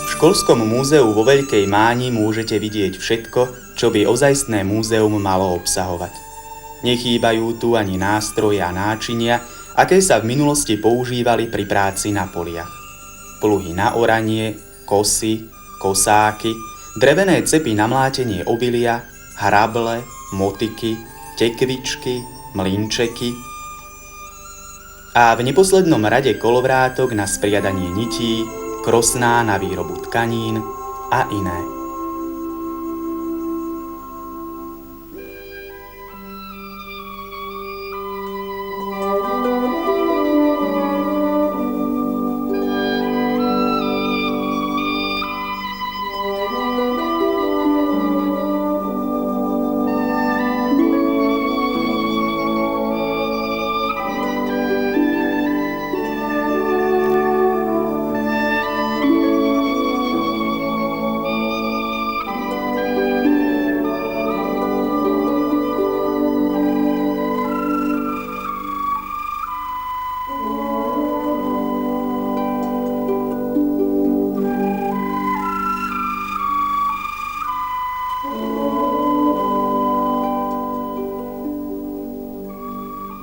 V školskom múzeu vo Veľkej Máni môžete vidieť všetko, čo by ozajstné múzeum malo obsahovať. Nechýbajú tu ani nástroje a náčinia, aké sa v minulosti používali pri práci na poliach. Pluhy na oranie, kosy, kosáky, drevené cepy na mlátenie obilia, hrable, motiky, tekvičky, mlynčeky a v neposlednom rade kolovrátok na spriadanie nití, krosná na výrobu tkanín a iné.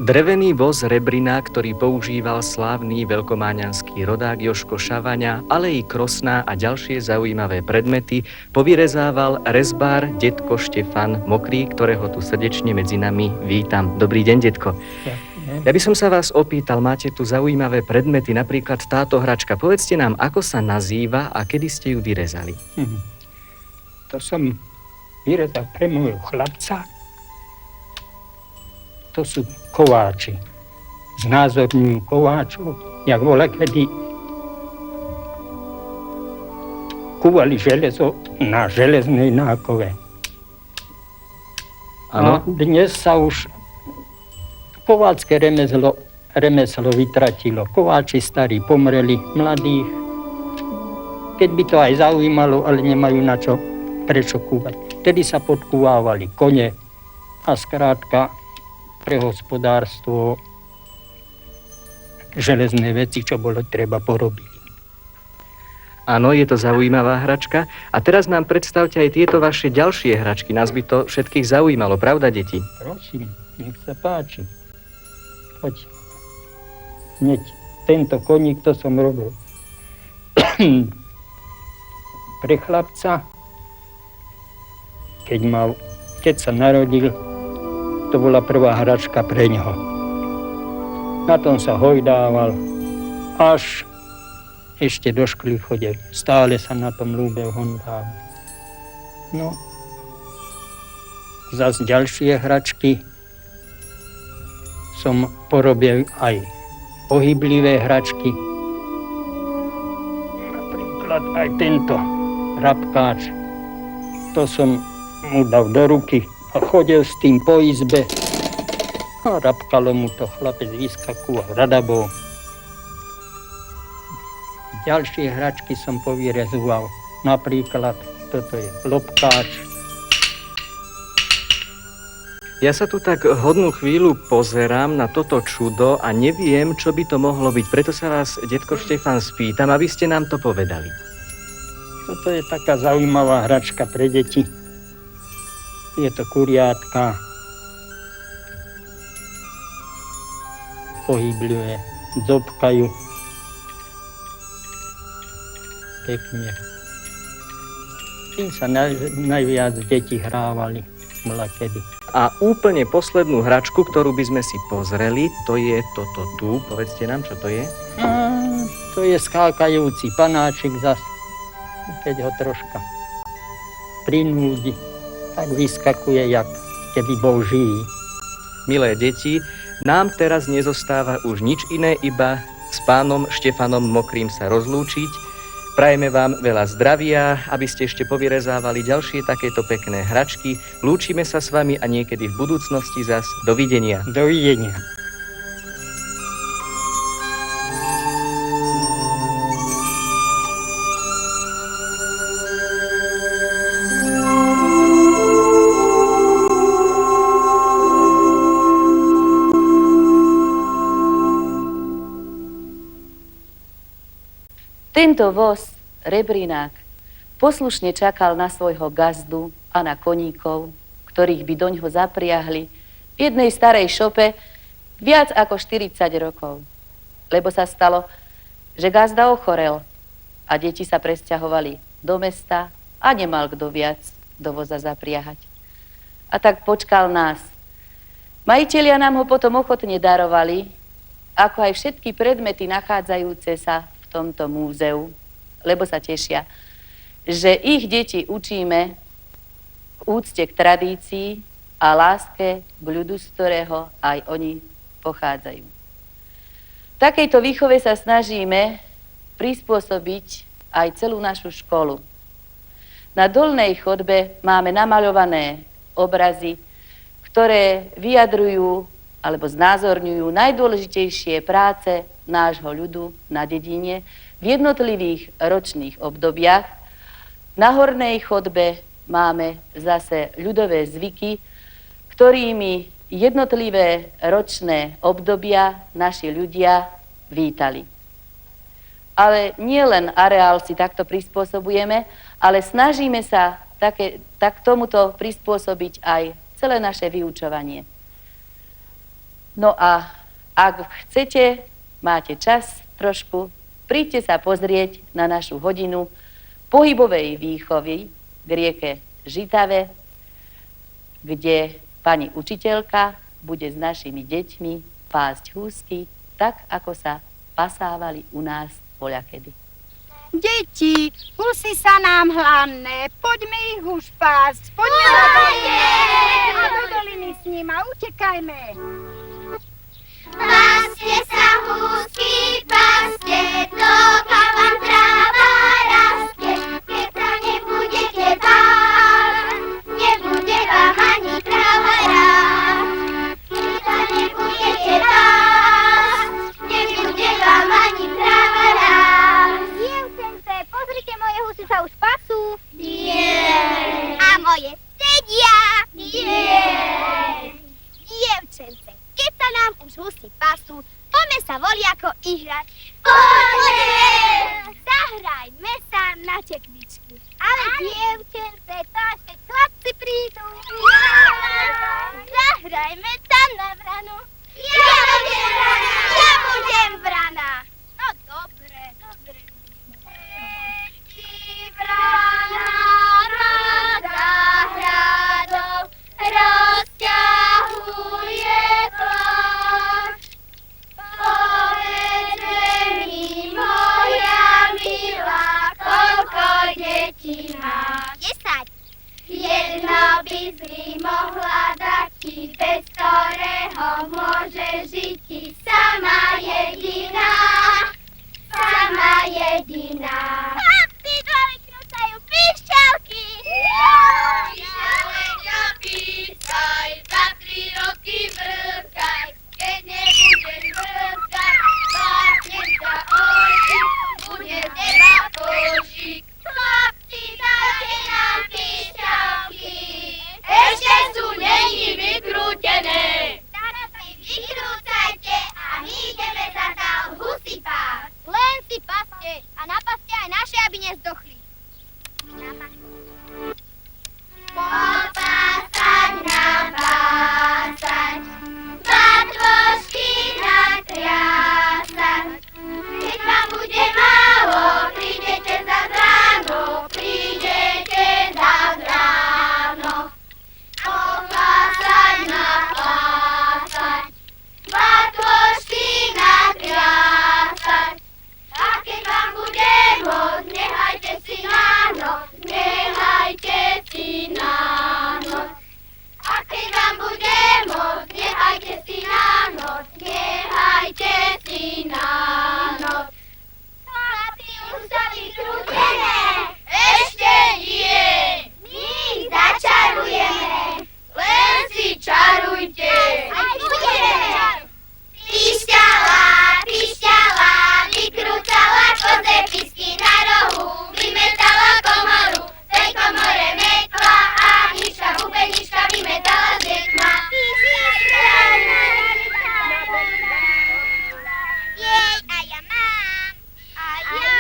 Drevený voz Rebrina, ktorý používal slávny veľkomáňanský rodák Joško Šavaňa, ale i krosná a ďalšie zaujímavé predmety povyrezával rezbár detko Štefan Mokrý, ktorého tu srdečne medzi nami vítam. Dobrý deň, detko. Ja by som sa vás opýtal, máte tu zaujímavé predmety, napríklad táto hračka. Povedzte nám, ako sa nazýva a kedy ste ju vyrezali? To som vyrezal pre môjho chlapca. To sú kováči. Znázorňujú kováčov, jak voľa kedy kúvali železo na železnej nákove. Áno. A dnes sa už kováčske remeslo vytratilo. Kováči starí pomreli, mladých. Keď by to aj zaujímalo, ale nemajú na čo, prečo kúvať. Vtedy sa podkúvávali kone a skrátka pre hospodárstvo železné veci, čo bolo treba porobiť. Áno, je to zaujímavá hračka. A teraz nám predstavte aj tieto vaše ďalšie hračky. Nás by to všetkých zaujímalo, pravda, deti? Prosím, nech sa páči. Poď. Hneď, tento koník, to som robil pre chlapca, keď sa narodil. To bola prvá hračka pre ňoho. Na tom sa hojdával, až ešte do školy chodil. Stále sa na tom ľúbil hondával. No, zas ďalšie hračky som porobil aj pohyblivé hračky. Napríklad aj tento rabkáč. To som mu dal do ruky a chodil s tým po izbe a rabkalo mu to, chlapec vyskakúval, rada bol. Ďalšie hračky som povyrezoval, napríklad toto je lopkáč. Ja sa tu tak hodnú chvíľu pozerám na toto čudo a neviem, čo by to mohlo byť. Preto sa vás, detko Štefan, spýtam, aby ste nám to povedali. Toto je taká zaujímavá hračka pre deti. Je to kuriátka, pohyblivé, dzobkajú pekne. Tým sa najviac deti hrávali mladkedy. A úplne poslednú hračku, ktorú by sme si pozreli, to je toto tu. Povedzte nám, čo to je? To je skákajúci panáčik zas, keď ho troška prinúdi, tak vyskakuje, jak keby bol živý. Milé deti, nám teraz nezostáva už nič iné, iba s pánom Štefanom Mokrým sa rozlúčiť. Prajeme vám veľa zdravia, aby ste ešte povyrezávali ďalšie takéto pekné hračky. Lúčime sa s vami a niekedy v budúcnosti zas. Dovidenia. Dovidenia. Tento voz, Rebrinák, poslušne čakal na svojho gazdu a na koníkov, ktorých by doňho zapriahli v jednej starej šope viac ako 40 rokov. Lebo sa stalo, že gazda ochorel a deti sa presťahovali do mesta a a nemal kto viac do voza zapriahať. A tak počkal nás. Majitelia nám ho potom ochotne darovali, ako aj všetky predmety nachádzajúce sa v tomto múzeu, lebo sa tešia, že ich deti učíme v úcte k tradícii a láske k ľudu, z ktorého aj oni pochádzajú. V takejto výchove sa snažíme prispôsobiť aj celú našu školu. Na dolnej chodbe máme namaľované obrazy, ktoré vyjadrujú alebo znázorňujú najdôležitejšie práce nášho ľudu na dedine v jednotlivých ročných obdobiach. Na hornej chodbe máme zase ľudové zvyky, ktorými jednotlivé ročné obdobia naši ľudia vítali. Ale nie len areál si takto prispôsobujeme, ale snažíme sa tak tomuto prispôsobiť aj celé naše vyučovanie. No a ak chcete, máte čas trošku, príďte sa pozrieť na našu hodinu pohybovej výchovy k rieke Žitave, kde pani učiteľka bude s našimi deťmi pásť húsky, tak ako sa pasávali u nás voľakedy. Deti, husy sa nám hlavné, poďme ich už pásť, poďme do doliny a do doliny s nima, utekajme. Paste sa húsky, paste, dokiaľ vám tráva rastie, keď sa nebudete báť, nebude vám ani tráva rásť. Keď sa nebudete báť, nebude vám ani tráva rásť. Dievčence, pozrite, moje husy sa už pasú. A moje sedia. Dievčence, keď sa nám už husy pasú, poďme sa voliako ihrať. Poďme! Zahrajme sa na tekvičky. Ale dievčence, to až keď chlapci prídu. Zahrajme tam na vranu. Ja budem vrana. No dobre. Vrana rada hradov rozťahuje tlač. Povedze mi, moja milá, koľko detí máš? 10. Jedno by si mohla dať ti, bez ktorého môže žiť ti sama jediná. Sama jediná. Chlapci, dvore krúcajú píšťalky. Písaj, za 3 roky vrkaj, keď nebudeš vrkať, pláčnem sa oči, bude teba košík. Chlapci, dajte nám píšťalky, ešte sú není vykrútené. Teraz si vykrúcajte a my ideme za dál husy pásť. Len si paste a napaste aj naše, aby nezdochli. Popásať, napásať, batvožky natriasať. Keď vám bude málo, prídete zas ráno, Popásať, napásať, batvožky natriasať. A keď vám bude môcť, nechajte si na noc, nechajte si na noc. A keď vám bude môcť, nechajte si na noc, nechajte si na noc. Chlapci, už sa vykrútené, ešte nie. My ich začarujeme, len si čarujte. Aj budeme. Píšťala, vykrúcala koze písky na rohu, vymetala komoru, v tej komore mekla a nička, hubenička vymetala z dekma. Jej, a ja mám. A ja.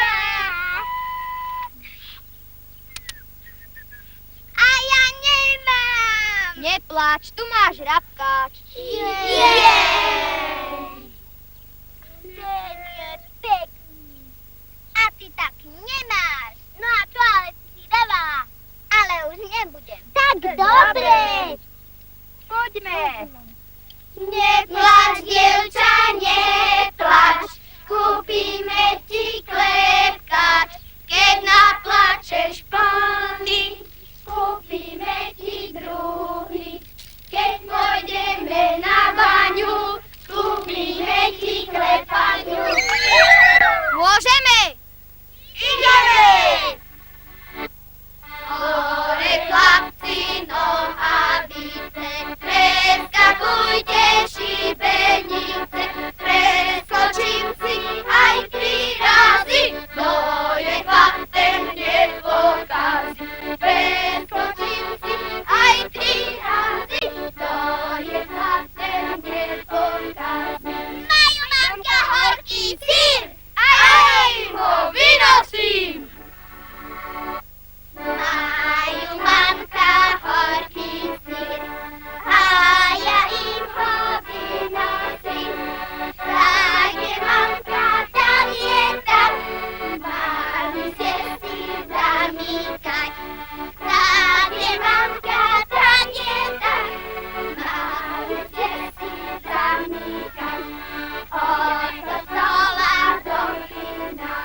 A ja nemám. Nepláč, tu máš rabkáč. A ty tak nemáš. No a čo, ale si si dala. už nebudem. Tak dobre. Poďme. Neplač, dievča, neplač, kúpime ti klepkač. Keď naplačeš plný, kúpime ti druhý. Keď pôjdeme na baňu, kúpime ti klepaňu. Môžeme? Ideme! Hore chlapci, nohavice, preskakujte šibenice, preskočím si aj 3 razy, to je chlapcem nepokazí. Preskočím si aj 3 razy, to je chlapcem nepokazí. Majú mamka horký syr, aj ho vynosím. Majú mamka horký syr, a ja im ho vynosím. Tak je mamka, tam je tam, mali ste si zamýkať. Tak je mamka, tam je tam, mali ste si zamýkať. Od kostola do kina,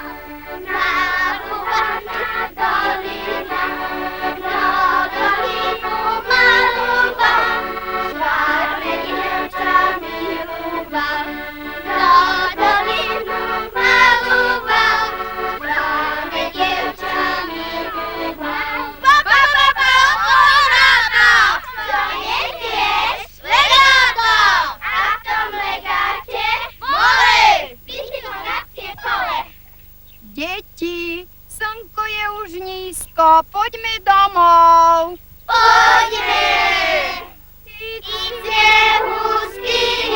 malúvaná dolina, do dolinu malúval, čarné dievča milúval. Do dolinu malúval, čarné dievča milúval. Oráta! Čo nesieš? Legáto! A v tom legáte mole! Vyšlo na tie pole. Deti, slnko je už nízko, poďme domov. Poďme! Ide huskyňakom,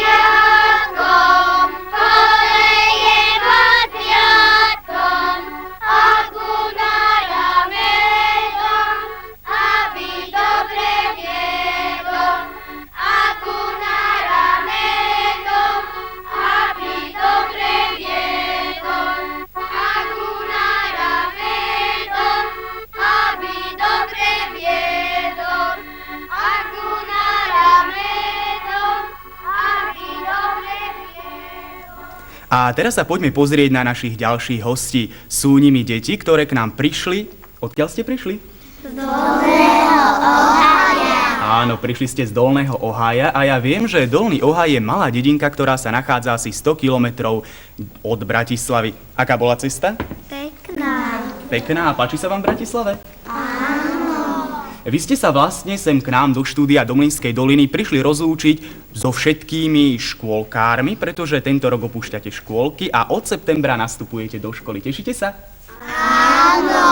koleje vodňakom, a gunára medom, aby dobre viedlo. A gunára medom, aby dobre viedlo. A gunára medom, aby dobre viedlo. A gunára medom, aby dobre viedlo. A teraz sa poďme pozrieť na našich ďalších hostí. Sú nimi deti, ktoré k nám prišli. Odkiaľ ste prišli? Z Dolného Ohája. Áno, prišli ste z Dolného Ohája a ja viem, že Dolný Ohaj je malá dedinka, ktorá sa nachádza asi 100 kilometrov od Bratislavy. Aká bola cesta? Pekná. Pekná. A páči sa vám v Bratislave? Vy ste sa vlastne sem k nám do štúdia Domlínskej doliny prišli rozlúčiť so všetkými škôlkármi, pretože tento rok opúšťate škôlky a od septembra nastupujete do školy. Tešíte sa? Áno.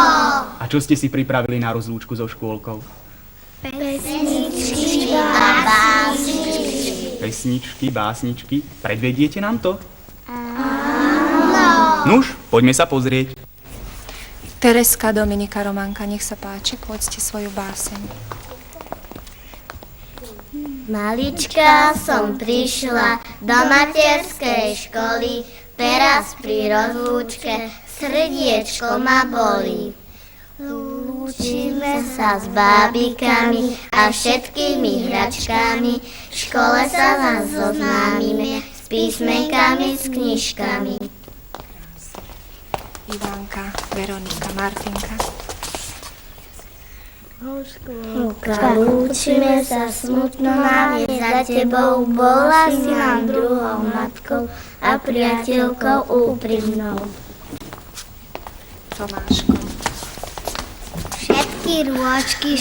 A čo ste si pripravili na rozlúčku so škôlkou? Pesničky a básničky. Pesničky, básničky. Predvediete nám to? Áno. Nuž, poďme sa pozrieť. Tereska Dominika Romanka, nech sa páči, povedzte svoju báseň. Malička som prišla do materskej školy, teraz pri rozlúčke srdiečko ma bolí. Lúčime sa s bábikami a všetkými hračkami, v škole sa vás zoznámime s písmenkami, s knižkami. Ivánka, Veronika, Martinka. Lúčime sa, smutno nám je za tebou, bola si nám druhou matkou a priateľkou úprimnou. Tomáško. Všetky rôčky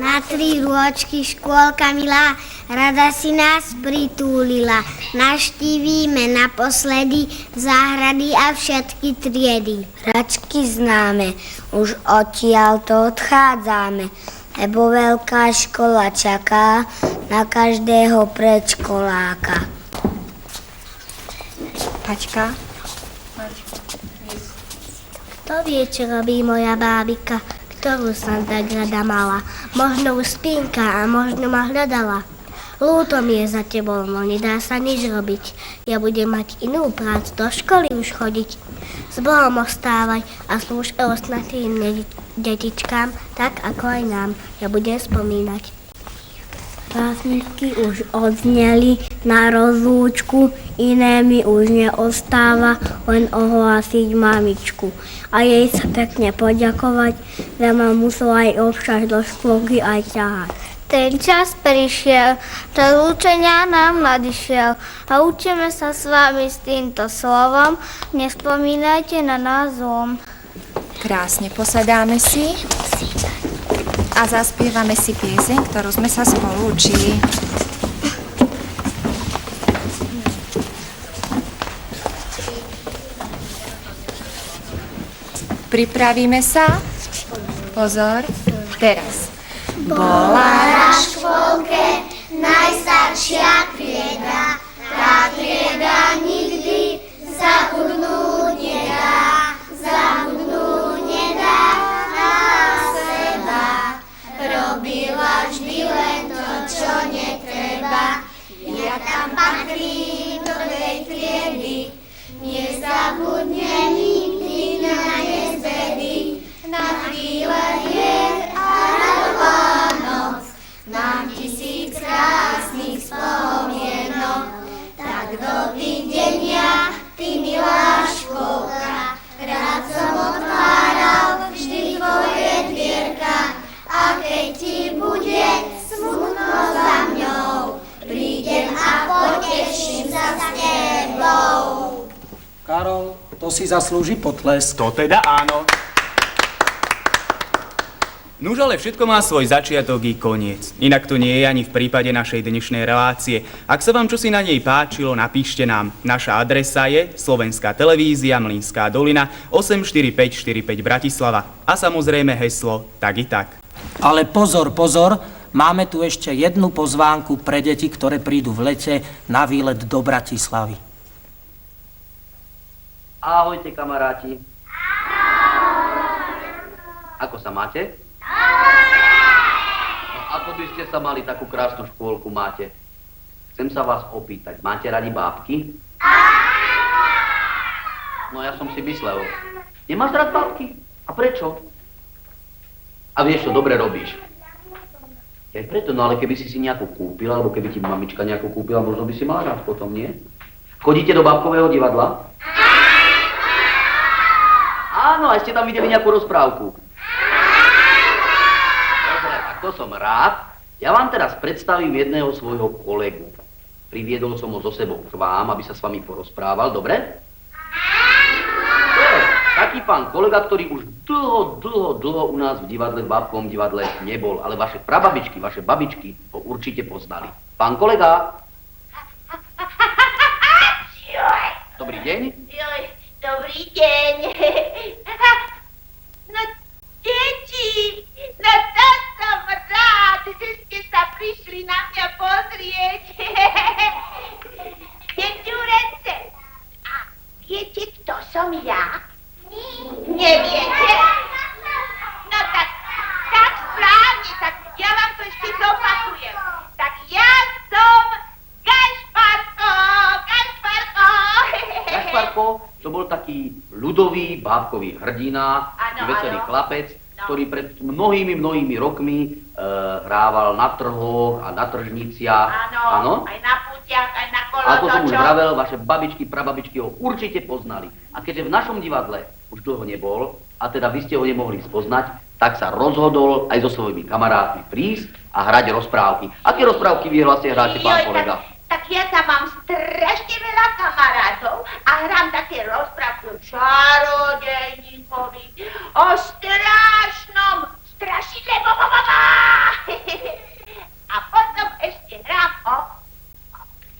na 3 rôčky škôlka milá, rada si nás pritúlila. Navštívime naposledy záhrady a všetky triedy. Hračky známe, už odtiaľ to odchádzame, lebo veľká škola čaká na každého predškoláka. Paťka. Kto vie, čo robí moja bábika, ktorú som tak rada mala? Možno už spínka a možno ma hľadala. Ľúto mi je za tebou, no nedá sa nič robiť. Ja budem mať inú prácu, do školy už chodiť. S Bohom ostávaj a slúž ostatným detičkám, tak ako aj nám. Ja budem spomínať. Básničky už odzneli na rozlúčku, iné mi už neostáva, len ohlásiť mamičku. A jej sa pekne poďakovať, že ma musela aj občas do škôlky aj ťahať. Ten čas prišiel, čas učenia nám nadišiel a učíme sa s vami s týmto slovom, nespomínajte na nás zlom. Krásne, posadáme si a zaspievame si pieseň, ktorú sme sa spolu učili. Pripravíme sa. Pozor, teraz. Bola raz v škôlke najstaršia trieda, tá trieda nikdy zabudnúť nedá na seba. Robila vždy len to, čo netreba, ja tam patrím do tej triedy, nezabudne nikdy na nezbedy, na chvíle hier a radová noc, mám 1000 krásnych spomienok. Tak dovidenia, ty milá škôlka, rád som otváral vždy tvoje dvierka, a keď ti bude smutno za mňou, prídem a poteším sa s tebou. Karol, to si zaslúži potlesk. To teda áno. Nuž ale všetko má svoj začiatok i koniec. Inak to nie je ani v prípade našej dnešnej relácie. Ak sa vám čosi na nej páčilo, napíšte nám. Naša adresa je Slovenská televízia, Mlynská dolina, 84545 Bratislava. A samozrejme heslo tak i tak. Ale pozor, máme tu ešte jednu pozvánku pre deti, ktoré prídu v lete na výlet do Bratislavy. Ahojte, kamaráti. Ako sa máte? No, ako by ste sa mali, takú krásnu škôlku máte. Chcem sa vás opýtať, máte radi bábky? No ja som si myslel. Nemáš rád bábky? A prečo? A vieš čo, dobre robíš. Ja preto, no ale keby si nejakú kúpila, alebo keby ti mamička nejakú kúpila, možno by si mala rád potom, nie? Chodíte do bábkového divadla? Áno, a ste tam videli nejakú rozprávku. Dobre, tak to som rád. Ja vám teraz predstavím jedného svojho kolegu. Priviedol som ho so sebou k vám, aby sa s vami porozprával, dobre? To je taký pán kolega, ktorý už dlho u nás v divadle, v bábkovom divadle nebol, ale vaše prababičky, vaše babičky ho určite poznali. Pán kolega? Dobrý deň. Dobrý deň. No, deti, no to som rád, že ste sa prišli na mňa pozrieť. Devčúrence, a viete, kto som ja? Neviete? No tak správne, tak ja vám to ešte zopakujem. Tak ja som Gašparko. Gašparko, to bol taký ľudový bábkový hrdina, veselý chlapec, ktorý pred mnohými rokmi hrával na trhoch a na tržniciach. Áno, aj na púťach, aj na kolotočoch. Ako som už vravel, vaše babičky, prababičky ho určite poznali. A keďže v našom divadle už dlho nebol, a teda vy ste ho nemohli spoznať, tak sa rozhodol aj so svojimi kamarátmi prísť a hrať rozprávky. Aké rozprávky vy vlastne hráte, pán kolega? Tak ja tam mám strašne veľa kamarátov a hrám také rozprávky o čarodejníkovi, o strašnom strašidle, a potom ešte hrám o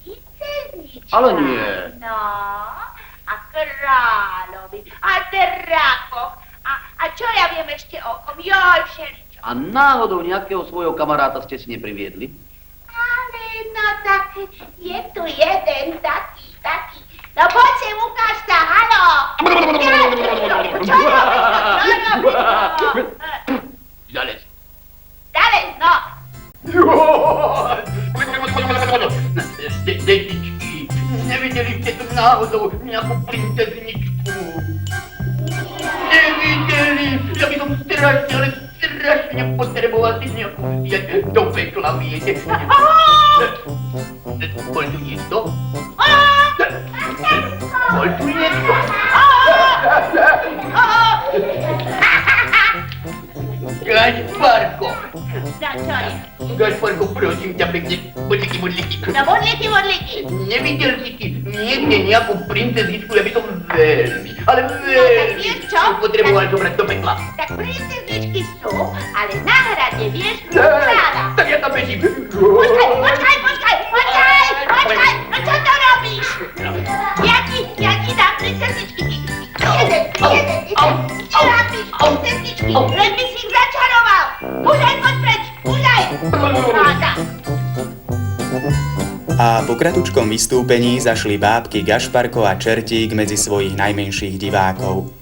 princezničkách. Ale nie. No, a kráľovi, a drakoch, a čo ja viem ešte o kom, joj, všeličo. A náhodou nejakého svojho kamaráta ste si nepriviedli? Ale no tak je tu jeden taký. No poď sem, ukáž sa, haló! Čo robíš? Ďalej. Ďalej, no! náhodou nejakú princezničku nevideli. Ja by som strašne, ale strašne potreboval si nejakú vziať do pekla, viete. Bol tu niekto? Bol tu niekto? Gašparko! Čo je? Gašparko, prosím ťa pekne, bodliky. No bodliky. Nevidel si ty niekde nejakú princezničku, ja by som veľmi, ale čo? potreboval zobrať do pekla. Tak princezničky sú, ale na hrade vieš, práva. Tak ja tam bežím. Počkaj! No čo to robíš? Ja ti dám princezničky. Jeden. Princezničky, len by si ich začaroval. Uľaj, poď preč, uľaj. A po kratučkom vystúpení zašli bábky Gašparko a Čertík medzi svojich najmenších divákov.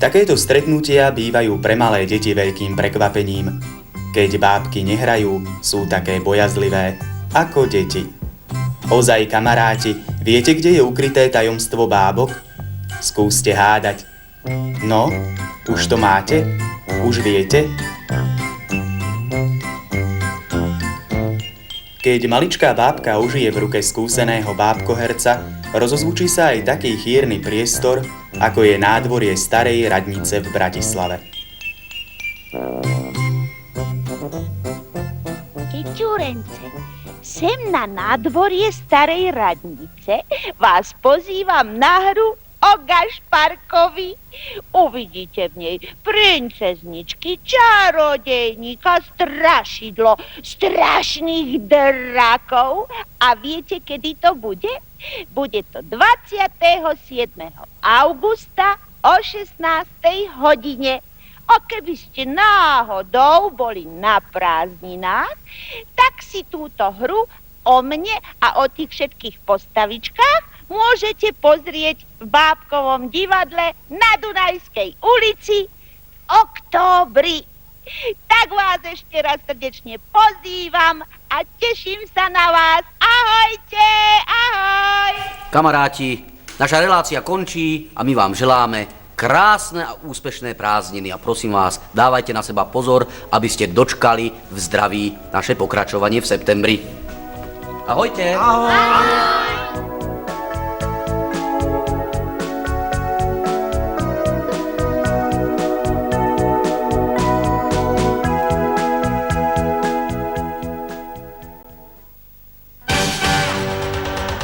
Takéto stretnutia bývajú pre malé deti veľkým prekvapením. Keď bábky nehrajú, sú také bojazlivé ako deti. Ozaj, kamaráti, viete, kde je ukryté tajomstvo bábok? Skúste hádať. No, už to máte? Už viete? Keď maličká bábka užije v ruke skúseného bábkoherca, rozozvučí sa aj taký chýrny priestor, ako je nádvorie starej radnice v Bratislave. Keťurence, sem na nádvorie starej radnice vás pozývam na hru o Gašparkovi. Uvidíte v nej princezničky, čarodejníka, strašidlo, strašných drakov. A viete, kedy to bude? Bude to 27. augusta o 16. hodine. A keby ste náhodou boli na prázdninách, tak si túto hru o mne a o tých všetkých postavičkách môžete pozrieť v bábkovom divadle na Dunajskej ulici v októbri. Tak vás ešte raz srdečne pozývam a teším sa na vás. Ahojte, ahoj! Kamaráti, naša relácia končí a my vám želáme krásne a úspešné prázdniny a prosím vás, dávajte na seba pozor, aby ste dočkali v zdraví naše pokračovanie v septembri. Ahojte! Ahoj!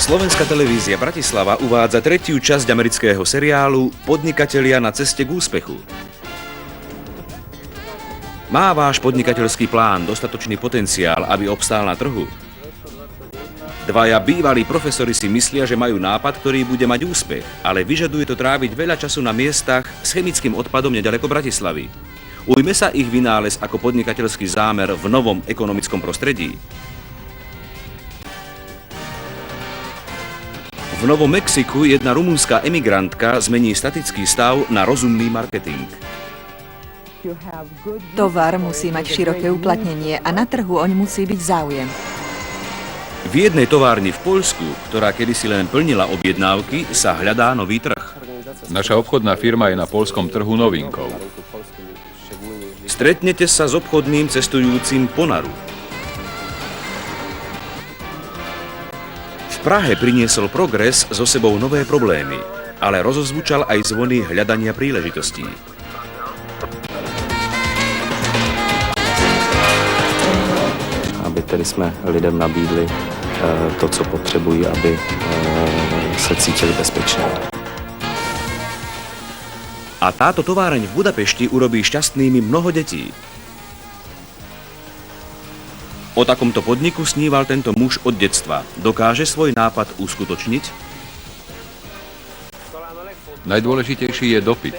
Slovenská televízia Bratislava uvádza tretiu časť amerického seriálu Podnikatelia na ceste k úspechu. Má váš podnikateľský plán dostatočný potenciál, aby obstál na trhu? Dvaja bývalí profesori si myslia, že majú nápad, ktorý bude mať úspech, ale vyžaduje to tráviť veľa času na miestach s chemickým odpadom nedaleko Bratislavy. Ujme sa ich vynález ako podnikateľský zámer v novom ekonomickom prostredí. V Novom Mexiku jedna rumunská emigrantka zmení statický stav na rozumný marketing. Tovar musí mať široké uplatnenie a na trhu oň musí byť záujem. V jednej továrni v Poľsku, ktorá kedysi len plnila objednávky, sa hľadá nový trh. Naša obchodná firma je na poľskom trhu novinkou. Stretnete sa s obchodným cestujúcim Ponaru. V Prahe priniesol progres so sebou nové problémy, ale rozozvučal aj zvony hľadania príležitostí. Aby tedy jsme lidem nabídli to, co potřebují, aby se cítili bezpečně. A táto továreň v Budapešti urobí šťastnými mnoho detí. O takomto podniku sníval tento muž od detstva. Dokáže svoj nápad uskutočniť? Najdôležitejší je dopyt.